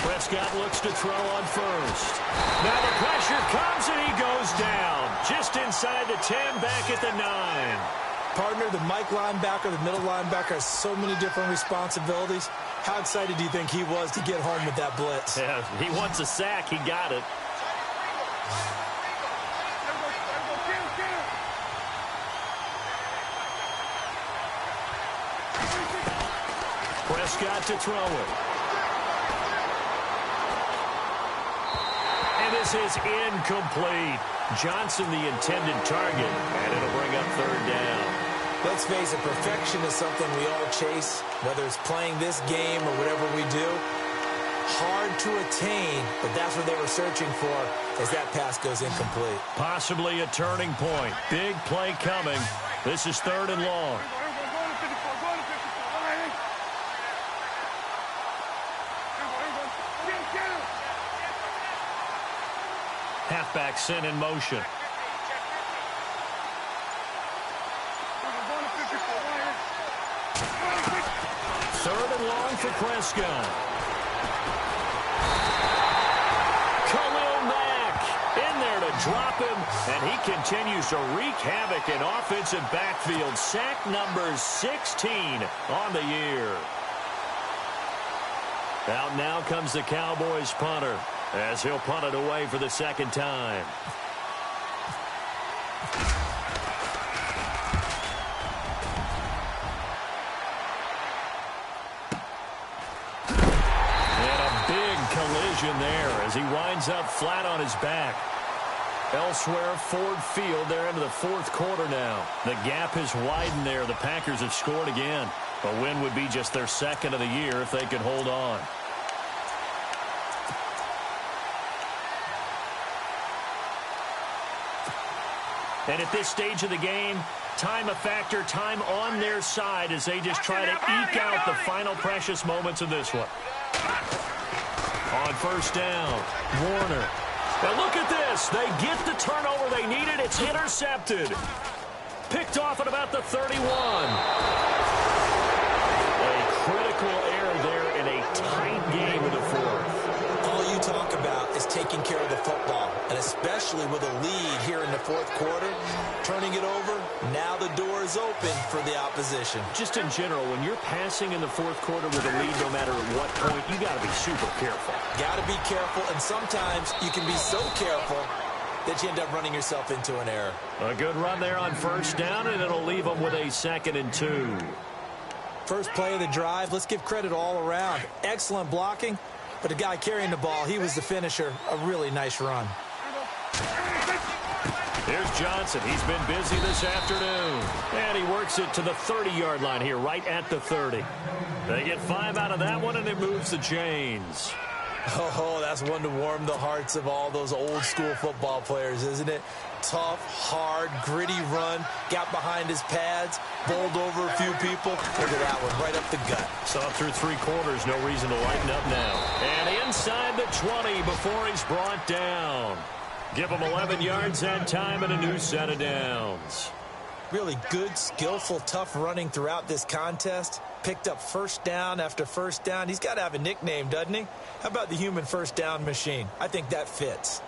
Prescott looks to throw on 1st. Now the pressure comes and he goes down. Just inside the 10, back at the 9. Partner, the Mike linebacker, the middle linebacker has so many different responsibilities. How excited do you think he was to get home with that blitz? Yeah, he wants a sack. He got it. Prescott to throw it. And this is incomplete. Johnson the intended target, and it'll bring up 3rd down. Let's face it, perfection is something we all chase, whether it's playing this game or whatever we do. Hard to attain, but that's what they were searching for as that pass goes incomplete. Possibly a turning point. Big play coming. This is 3rd and long. Halfback sent in motion. 3rd and long for Prescott. Khalil Mack in there to drop him, and he continues to wreak havoc in offensive backfield. Sack number 16 on the year. Out now comes the Cowboys punter, as he'll punt it away for the 2nd time. And a big collision there as he winds up flat on his back. Elsewhere, Ford Field, they're into the fourth quarter now. The gap has widened there. The Packers have scored again. A win would be just their second of the year if they could hold on. And at this stage of the game, time a factor, time on their side as they just try to eke out the final precious moments of this one. On first down, Warner. Now look at this. They get the turnover they needed. It's intercepted. Picked off at about the 31. A critical error there in a tight game in the fourth. All you talk about is taking care of the football, and especially with a lead here in the fourth quarter, turning it over, now the door is open for the opposition. Just in general, when you're passing in the fourth quarter with a lead, no matter at what point, you got to be super careful. Got to be careful, and sometimes you can be so careful that you end up running yourself into an error. A good run there on first down, and it'll leave them with a 2nd and 2. First play of the drive, let's give credit all around. Excellent blocking, but the guy carrying the ball, he was the finisher. A really nice run. Here's Johnson. He's been busy this afternoon. And he works it to the 30-yard line here, right at the 30. They get 5 out of that one, and it moves the chains. Oh, that's one to warm the hearts of all those old-school football players, isn't it? Tough, hard, gritty run. Got behind his pads, bowled over a few people. Look at that one, right up the gut. Saw through 3 quarters, no reason to lighten up now. And inside the 20 before he's brought down. Give him 11 yards that time and a new set of downs. Really good, skillful, tough running throughout this contest. Picked up first down after first down. He's got to have a nickname, doesn't he? How about the human first down machine? I think that fits.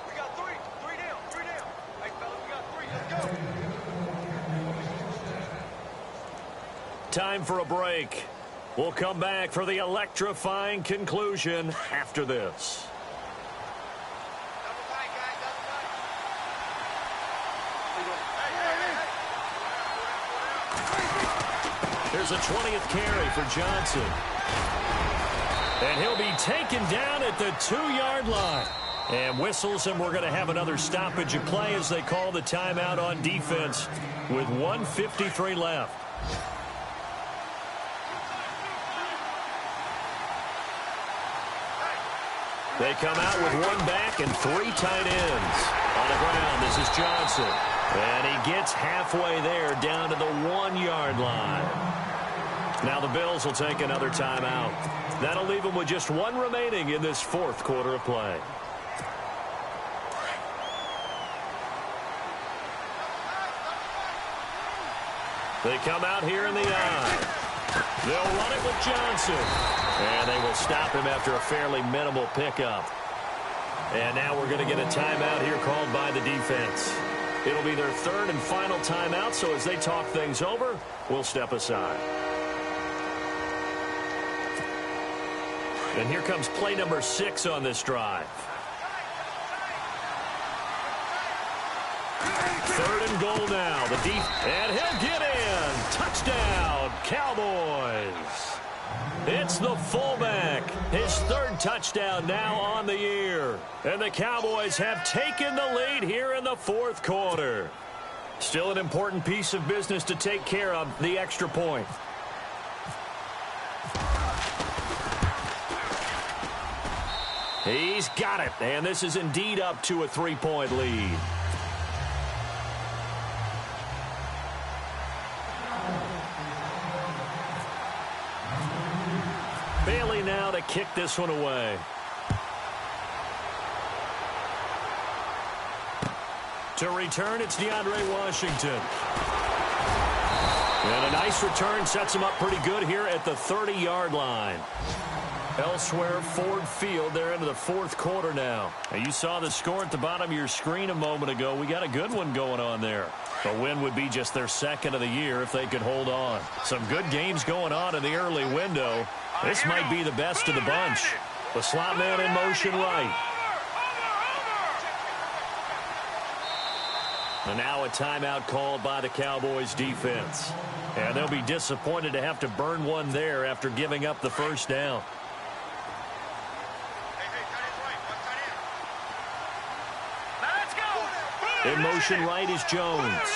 We got 3. 3 down. 3 down. Hey, fellas, we got 3. Let's go. Time for a break. We'll come back for the electrifying conclusion after this. There's a 20th carry for Johnson. And he'll be taken down at the 2-yard line. And whistles, and we're going to have another stoppage of play as they call the timeout on defense with 1:53 left. They come out with 1 back and 3 tight ends. On the ground, this is Johnson. And he gets halfway there down to the 1-yard line. Now the Bills will take another timeout. That'll leave them with just 1 remaining in this fourth quarter of play. They come out here in the eye. They'll run it with Johnson. And they will stop him after a fairly minimal pickup. And now we're going to get a timeout here called by the defense. It'll be their 3rd and final timeout, so as they talk things over, we'll step aside. And here comes play number 6 on this drive. 3rd and goal now. And he'll get in. Touchdown, Cowboys. It's the fullback. His 3rd touchdown now on the year. And the Cowboys have taken the lead here in the fourth quarter. Still an important piece of business to take care of, the extra point. He's got it, and this is indeed up to a 3-point lead. Bailey now to kick this one away. To return, it's DeAndre Washington. And a nice return sets him up pretty good here at the 30-yard line. Elsewhere, Ford Field, they're into the fourth quarter now. And you saw the score at the bottom of your screen a moment ago. We got a good one going on there. A win would be just their 2nd of the year if they could hold on. Some good games going on in the early window. This might be the best of the bunch. The slot man in motion right. And now a timeout called by the Cowboys defense. And they'll be disappointed to have to burn one there after giving up the first down. In motion right is Jones.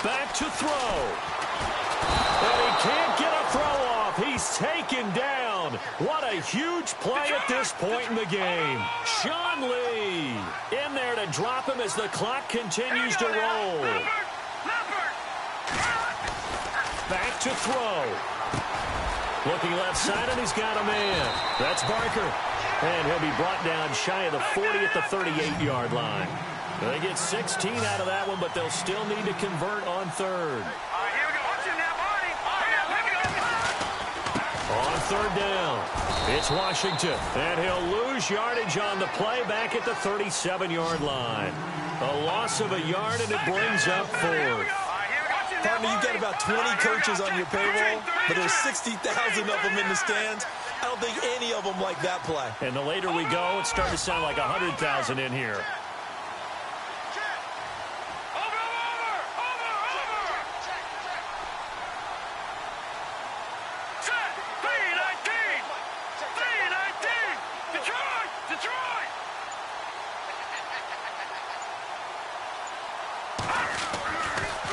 Back to throw. And he can't get a throw off. He's taken down. What a huge play at this point in the game. Sean Lee in there to drop him as the clock continues to roll. Back to throw. Looking left side, and he's got a man. That's Barker. And he'll be brought down shy of the 40 at the 38-yard line. They get 16 out of that one, but they'll still need to convert on third. On third down, it's Washington, and he'll lose yardage on the play back at the 37-yard line. A loss of a yard, and it brings up fourth. Partner, you've got about 20 coaches on your payroll, but there's 60,000 of them in the stands. I don't think any of them like that play. And the later we go, it's starting to sound like 100,000 in here.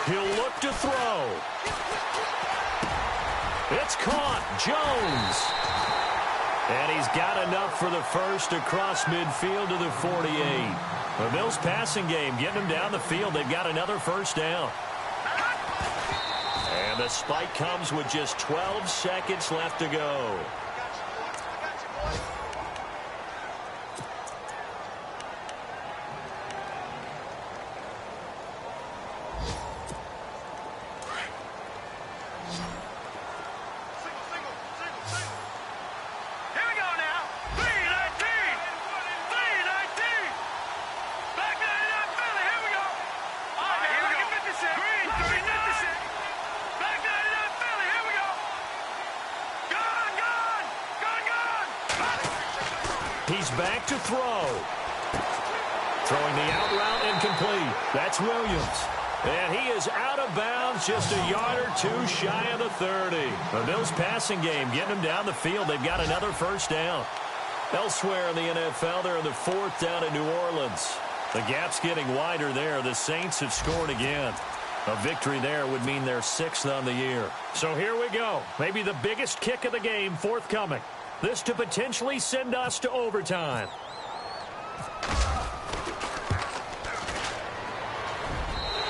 He'll look to throw. It's caught. Jones. And he's got enough for the first across midfield to the 48. The Bills passing game getting them down the field. They've got another first down. And the spike comes with just 12 seconds left to go. He's back to throw. Throwing the out route incomplete. That's Williams. And he is out of bounds just a yard or two shy of the 30. The Bills passing game getting them down the field. They've got another first down. Elsewhere in the NFL, they're in the fourth down in New Orleans. The gap's getting wider there. The Saints have scored again. A victory there would mean they're 6th on the year. So here we go. Maybe the biggest kick of the game forthcoming. This to potentially send us to overtime.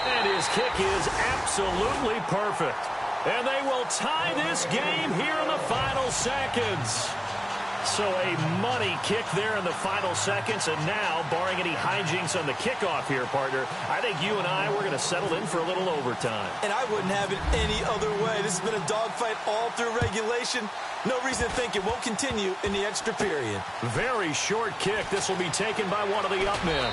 And his kick is absolutely perfect. And they will tie this game here in the final seconds. So a money kick there in the final seconds. And now, barring any hijinks on the kickoff here, partner, I think you and I, we're going to settle in for a little overtime. And I wouldn't have it any other way. This has been a dogfight all through regulation. No reason to think it won't continue in the extra period. Very short kick. This will be taken by one of the up men.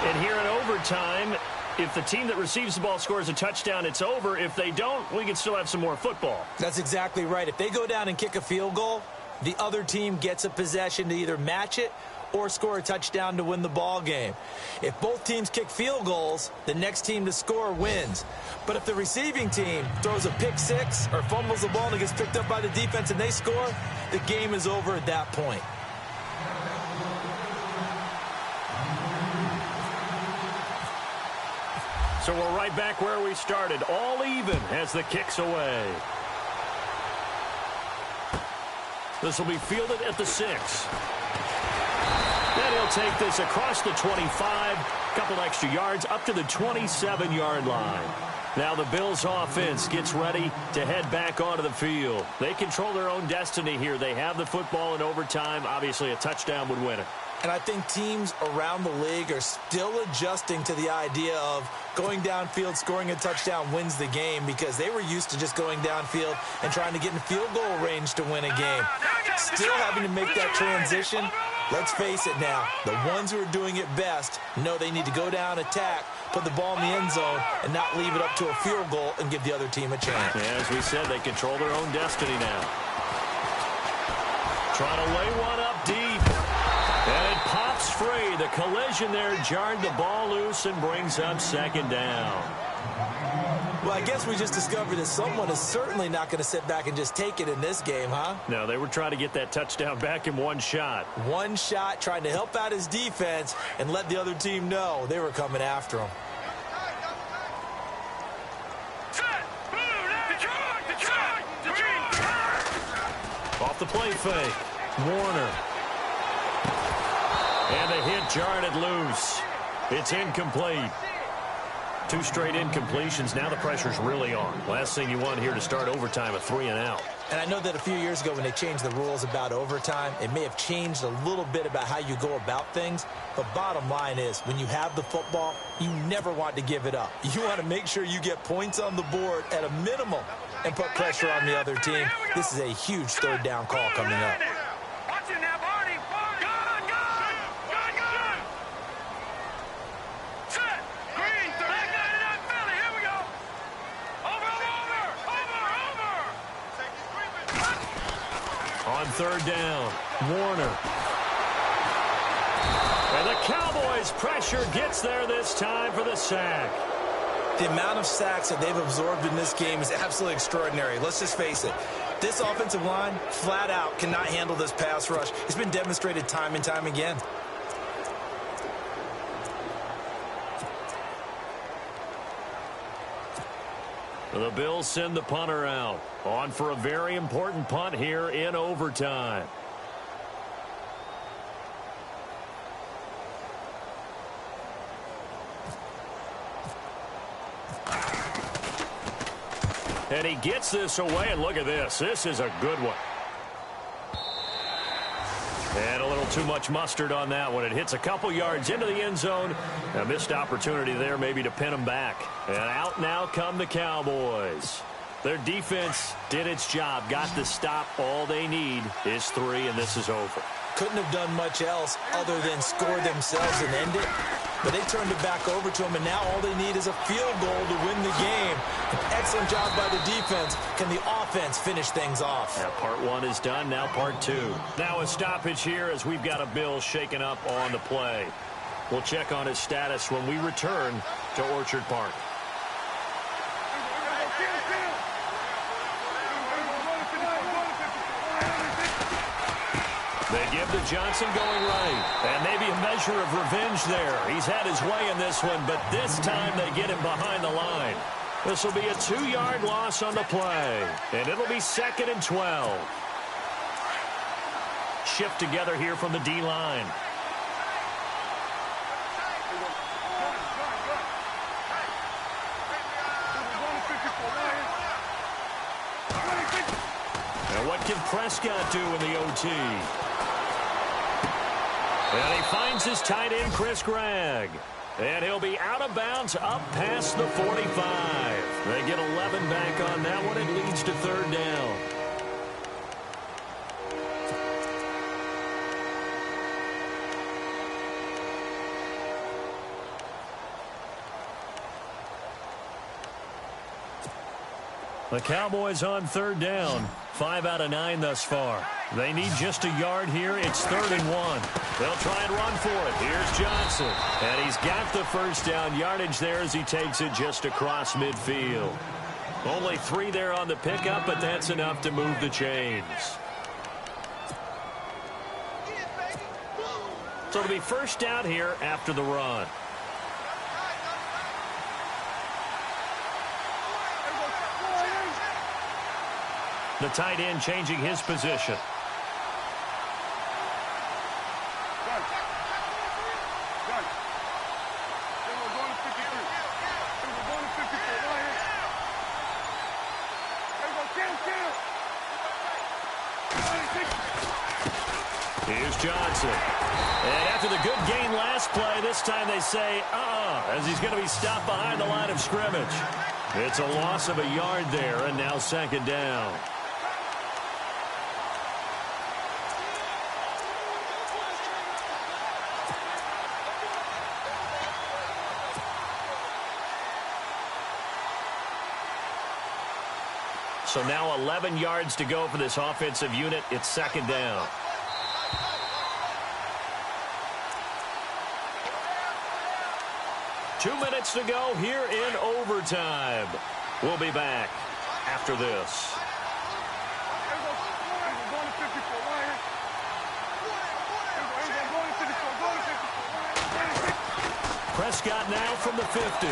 And here in overtime, if the team that receives the ball scores a touchdown, it's over. If they don't, we can still have some more football. That's exactly right. If they go down and kick a field goal, the other team gets a possession to either match it or score a touchdown to win the ball game. If both teams kick field goals, the next team to score wins. But if the receiving team throws a pick six or fumbles the ball and it gets picked up by the defense and they score, the game is over at that point. So we're right back where we started, all even as the kick's away. This will be fielded at the 6. And he'll take this across the 25, couple extra yards, up to the 27-yard line. Now the Bills offense gets ready to head back onto the field. They control their own destiny here. They have the football in overtime. Obviously, a touchdown would win it. And I think teams around the league are still adjusting to the idea of going downfield, scoring a touchdown wins the game, because they were used to just going downfield and trying to get in field goal range to win a game. Still having to make that transition, Let's face it now, the ones who are doing it best know they need to go down, attack, put the ball in the end zone, and not leave it up to a field goal and give the other team a chance. Yeah, as we said, they control their own destiny now. Trying to lay one up deep. And it pops free. The collision there jarred the ball loose and brings up second down. Well, I guess we just discovered that someone is certainly not going to sit back and just take it in this game, huh? No, they were trying to get that touchdown back in one shot. One shot, trying to help out his defense and let the other team know they were coming after him. Off the play fake. Warner. And the hit jarred it loose. It's incomplete. 2 straight incompletions. Now the pressure's really on. Last thing you want here to start overtime, a 3 and out. And I know that a few years ago when they changed the rules about overtime, it may have changed a little bit about how you go about things. But bottom line is, when you have the football, you never want to give it up. You want to make sure you get points on the board at a minimum and put pressure on the other team. This is a huge third down call coming up. On third down, Warner. And the Cowboys' pressure gets there this time for the sack. The amount of sacks that they've absorbed in this game is absolutely extraordinary. Let's just face it. This offensive line, flat out, cannot handle this pass rush. It's been demonstrated time and time again. The Bills send the punter out. On for a very important punt here in overtime. And he gets this away, and look at this. This is a good one. And a little too much mustard on that one. It hits a couple yards into the end zone. A missed opportunity there maybe to pin them back. And out now come the Cowboys. Their defense did its job, got the stop. All they need is 3, and this is over. Couldn't have done much else other than score themselves and end it. But they turned it back over to them, and now all they need is a field goal to win the game. An excellent job by the defense. Can the offense finish things off? Yeah, part 1 is done, now part 2. Now a stoppage here as we've got a Bill shaken up on the play. We'll check on his status when we return to Orchard Park. They give to Johnson going right. And maybe a measure of revenge there. He's had his way in this one, but this time they get him behind the line. This will be a 2-yard loss on the play. And it'll be 2nd and 12. Shift together here from the D-line. Now what can Prescott do in the OT? And he finds his tight end, Chris Gregg. And he'll be out of bounds up past the 45. They get 11 back on that one. It leads to 3rd down. The Cowboys on 3rd down. 5 out of 9 thus far. They need just a yard here. It's 3rd and 1. They'll try and run for it. Here's Johnson. And he's got the first down yardage there as he takes it just across midfield. Only 3 there on the pickup, but that's enough to move the chains. So it'll be first down here after the run. The tight end changing his position. Here's Johnson. And after the good gain last play, this time they say, as he's going to be stopped behind the line of scrimmage. It's a loss of a yard there, and now 2nd down. So now 11 yards to go for this offensive unit. It's second down. Two minutes to go here in overtime. We'll be back after this. Prescott now from the 50.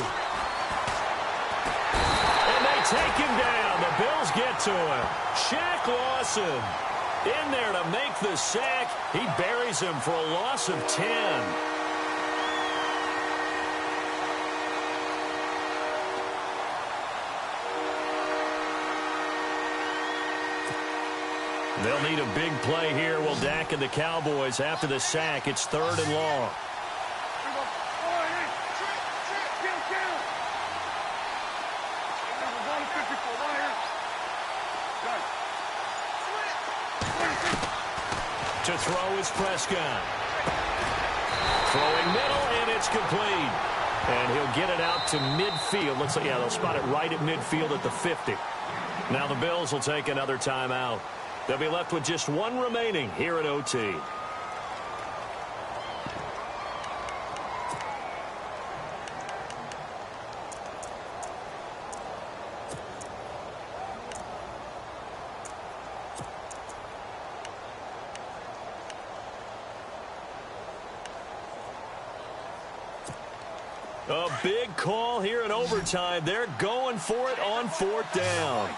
And they take him down. The Bills get to him. Shaq Lawson in there to make the sack. He buries him for a loss of 10. They'll need a big play here. Will Dak and the Cowboys after the sack. It's third and long. To throw is Prescott. Throwing middle, and it's complete. And he'll get it out to midfield. Looks like, yeah, they'll spot it right at midfield at the 50. Now the Bills will take another timeout. They'll be left with just one remaining here at OT. A big call here in overtime. They're going for it on fourth down.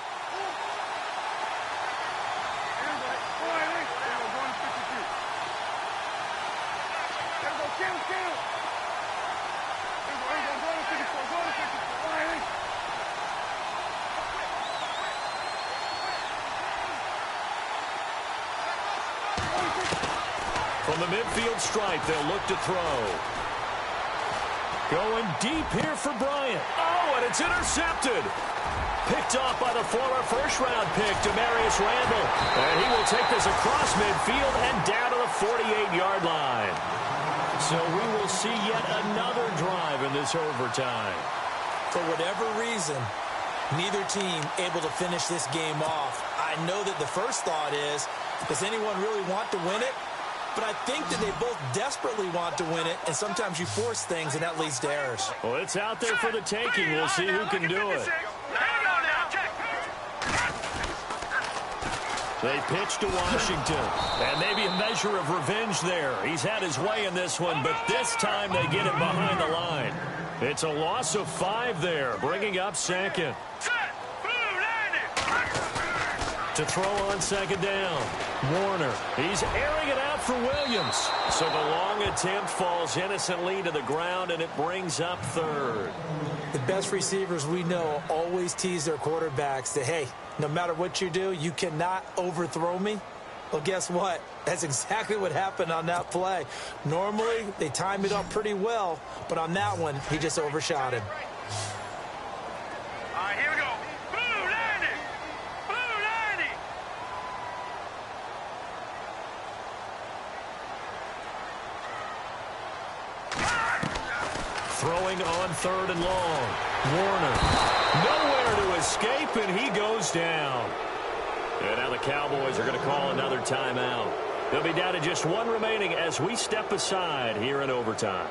From the midfield stripe, they'll look to throw. Going deep here for Bryant. Oh, and it's intercepted. Picked off by the former first-round pick, Demarius Randall. And he will take this across midfield and down to the 48-yard line. So we will see yet another drive in this overtime. For whatever reason, neither team able to finish this game off. I know that the first thought is, does anyone really want to win it? But I think that they both desperately want to win it, and sometimes you force things, and that leads to errors. Well, it's out there for the taking. We'll see who can do it. They pitch to Washington, and maybe a measure of revenge there. He's had his way in this one, but this time they get it behind the line. It's a loss of 5 there, bringing up second. To throw on second down, Warner. He's airing it out for Williams. So the long attempt falls innocently to the ground, and it brings up third. The best receivers we know always tease their quarterbacks that, hey, no matter what you do, you cannot overthrow me. Well, guess what? That's exactly what happened on that play. Normally, they time it up pretty well, but on that one, he just overshot him. All right, here we go. Throwing on third and long. Warner. Nowhere to escape, and he goes down. And now the Cowboys are going to call another timeout. They'll be down to just one remaining as we step aside here in overtime.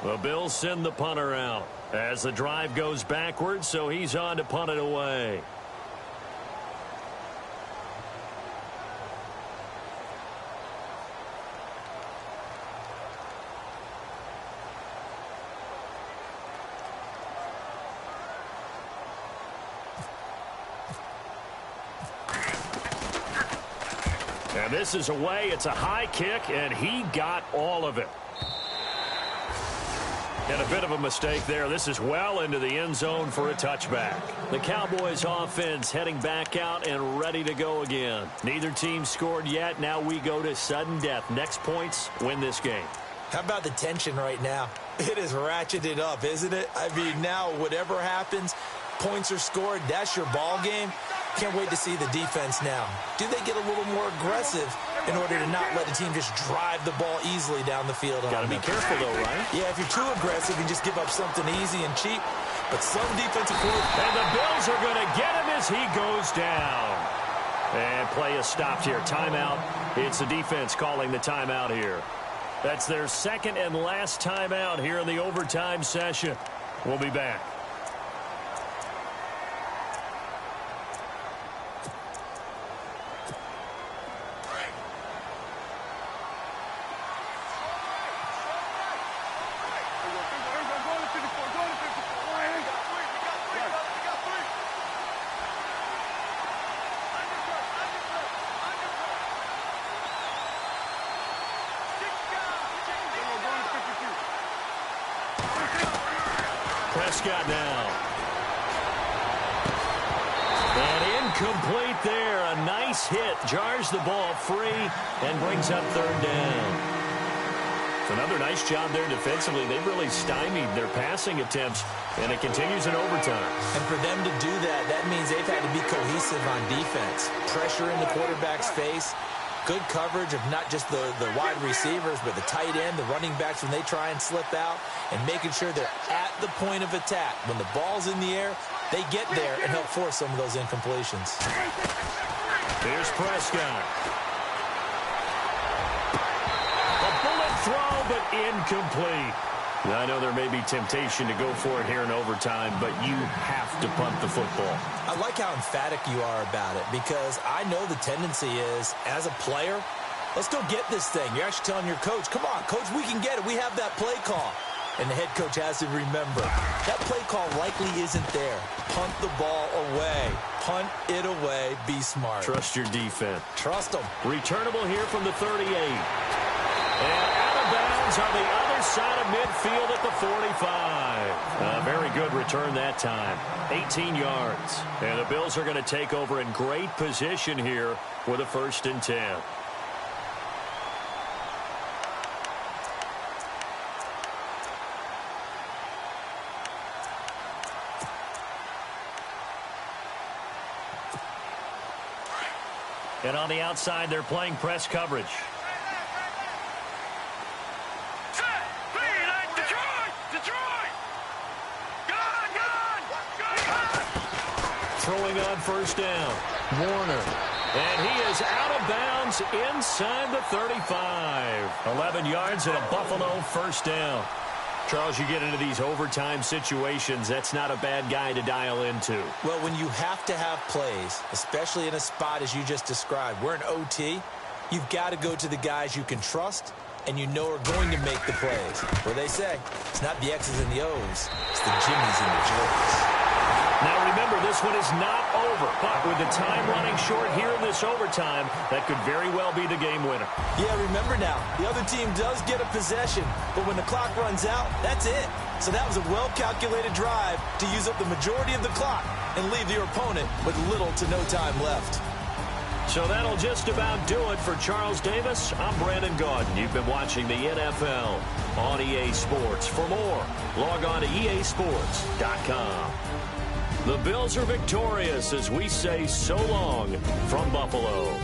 The Bills send the punter out as the drive goes backwards, so he's on to punt it away. And this is away. It's a high kick, and he got all of it. And a bit of a mistake there. This is well into the end zone for a touchback. The Cowboys offense heading back out and ready to go again. Neither team scored yet. Now we go to sudden death. Next points win this game. How about the tension right now? It is ratcheted up, isn't it? I mean, now whatever happens, points are scored, that's your ball game. Can't wait to see the defense now. Do they get a little more aggressive in order to not let the team just drive the ball easily down the field? Got to be careful, though, right? Yeah, if you're too aggressive, you just give up something easy and cheap. But some defensive players... And the Bills are going to get him as he goes down. And play is stopped here. Timeout. It's the defense calling the timeout here. That's their second and last timeout here in the overtime session. We'll be back. Prescott now. And incomplete there. A nice hit. Jars the ball free and brings up third down. Another nice job there defensively. They've really stymied their passing attempts, and it continues in overtime. And for them to do that, that means they've had to be cohesive on defense. Pressure in the quarterback's face. Good coverage of not just the wide receivers, but the tight end, the running backs when they try and slip out, and making sure they're at the point of attack. When the ball's in the air, they get there and help force some of those incompletions. Here's Prescott. A bullet throw, but incomplete. Now, I know there may be temptation to go for it here in overtime, but you have to punt the football. I like how emphatic you are about it, because I know the tendency is, as a player, let's go get this thing. You're actually telling your coach, come on, coach, we can get it. We have that play call. And the head coach has to remember, that play call likely isn't there. Punt the ball away. Punt it away. Be smart. Trust your defense. Trust them. Returnable here from the 38. And out of bounds on the other side of midfield at the 45. Very good return that time. 18 yards. And the Bills are going to take over in great position here with a 1st and 10. And on the outside, they're playing press coverage. Throwing on 1st down. Warner. And he is out of bounds inside the 35. 11 yards and a Buffalo 1st down. Charles, you get into these overtime situations, that's not a bad guy to dial into. Well, when you have to have plays, especially in a spot as you just described, we're in OT, you've got to go to the guys you can trust and you know are going to make the plays. Where they say, it's not the X's and the O's, it's the Jimmies and the Joes. Now remember, this one is not over, but with the time running short here in this overtime, that could very well be the game winner. Yeah, remember now, the other team does get a possession, but when the clock runs out, that's it. So that was a well-calculated drive to use up the majority of the clock and leave your opponent with little to no time left. So that'll just about do it for Charles Davis. I'm Brandon Gaudin. You've been watching the NFL on EA Sports. For more, log on to easports.com. The Bills are victorious as we say so long from Buffalo.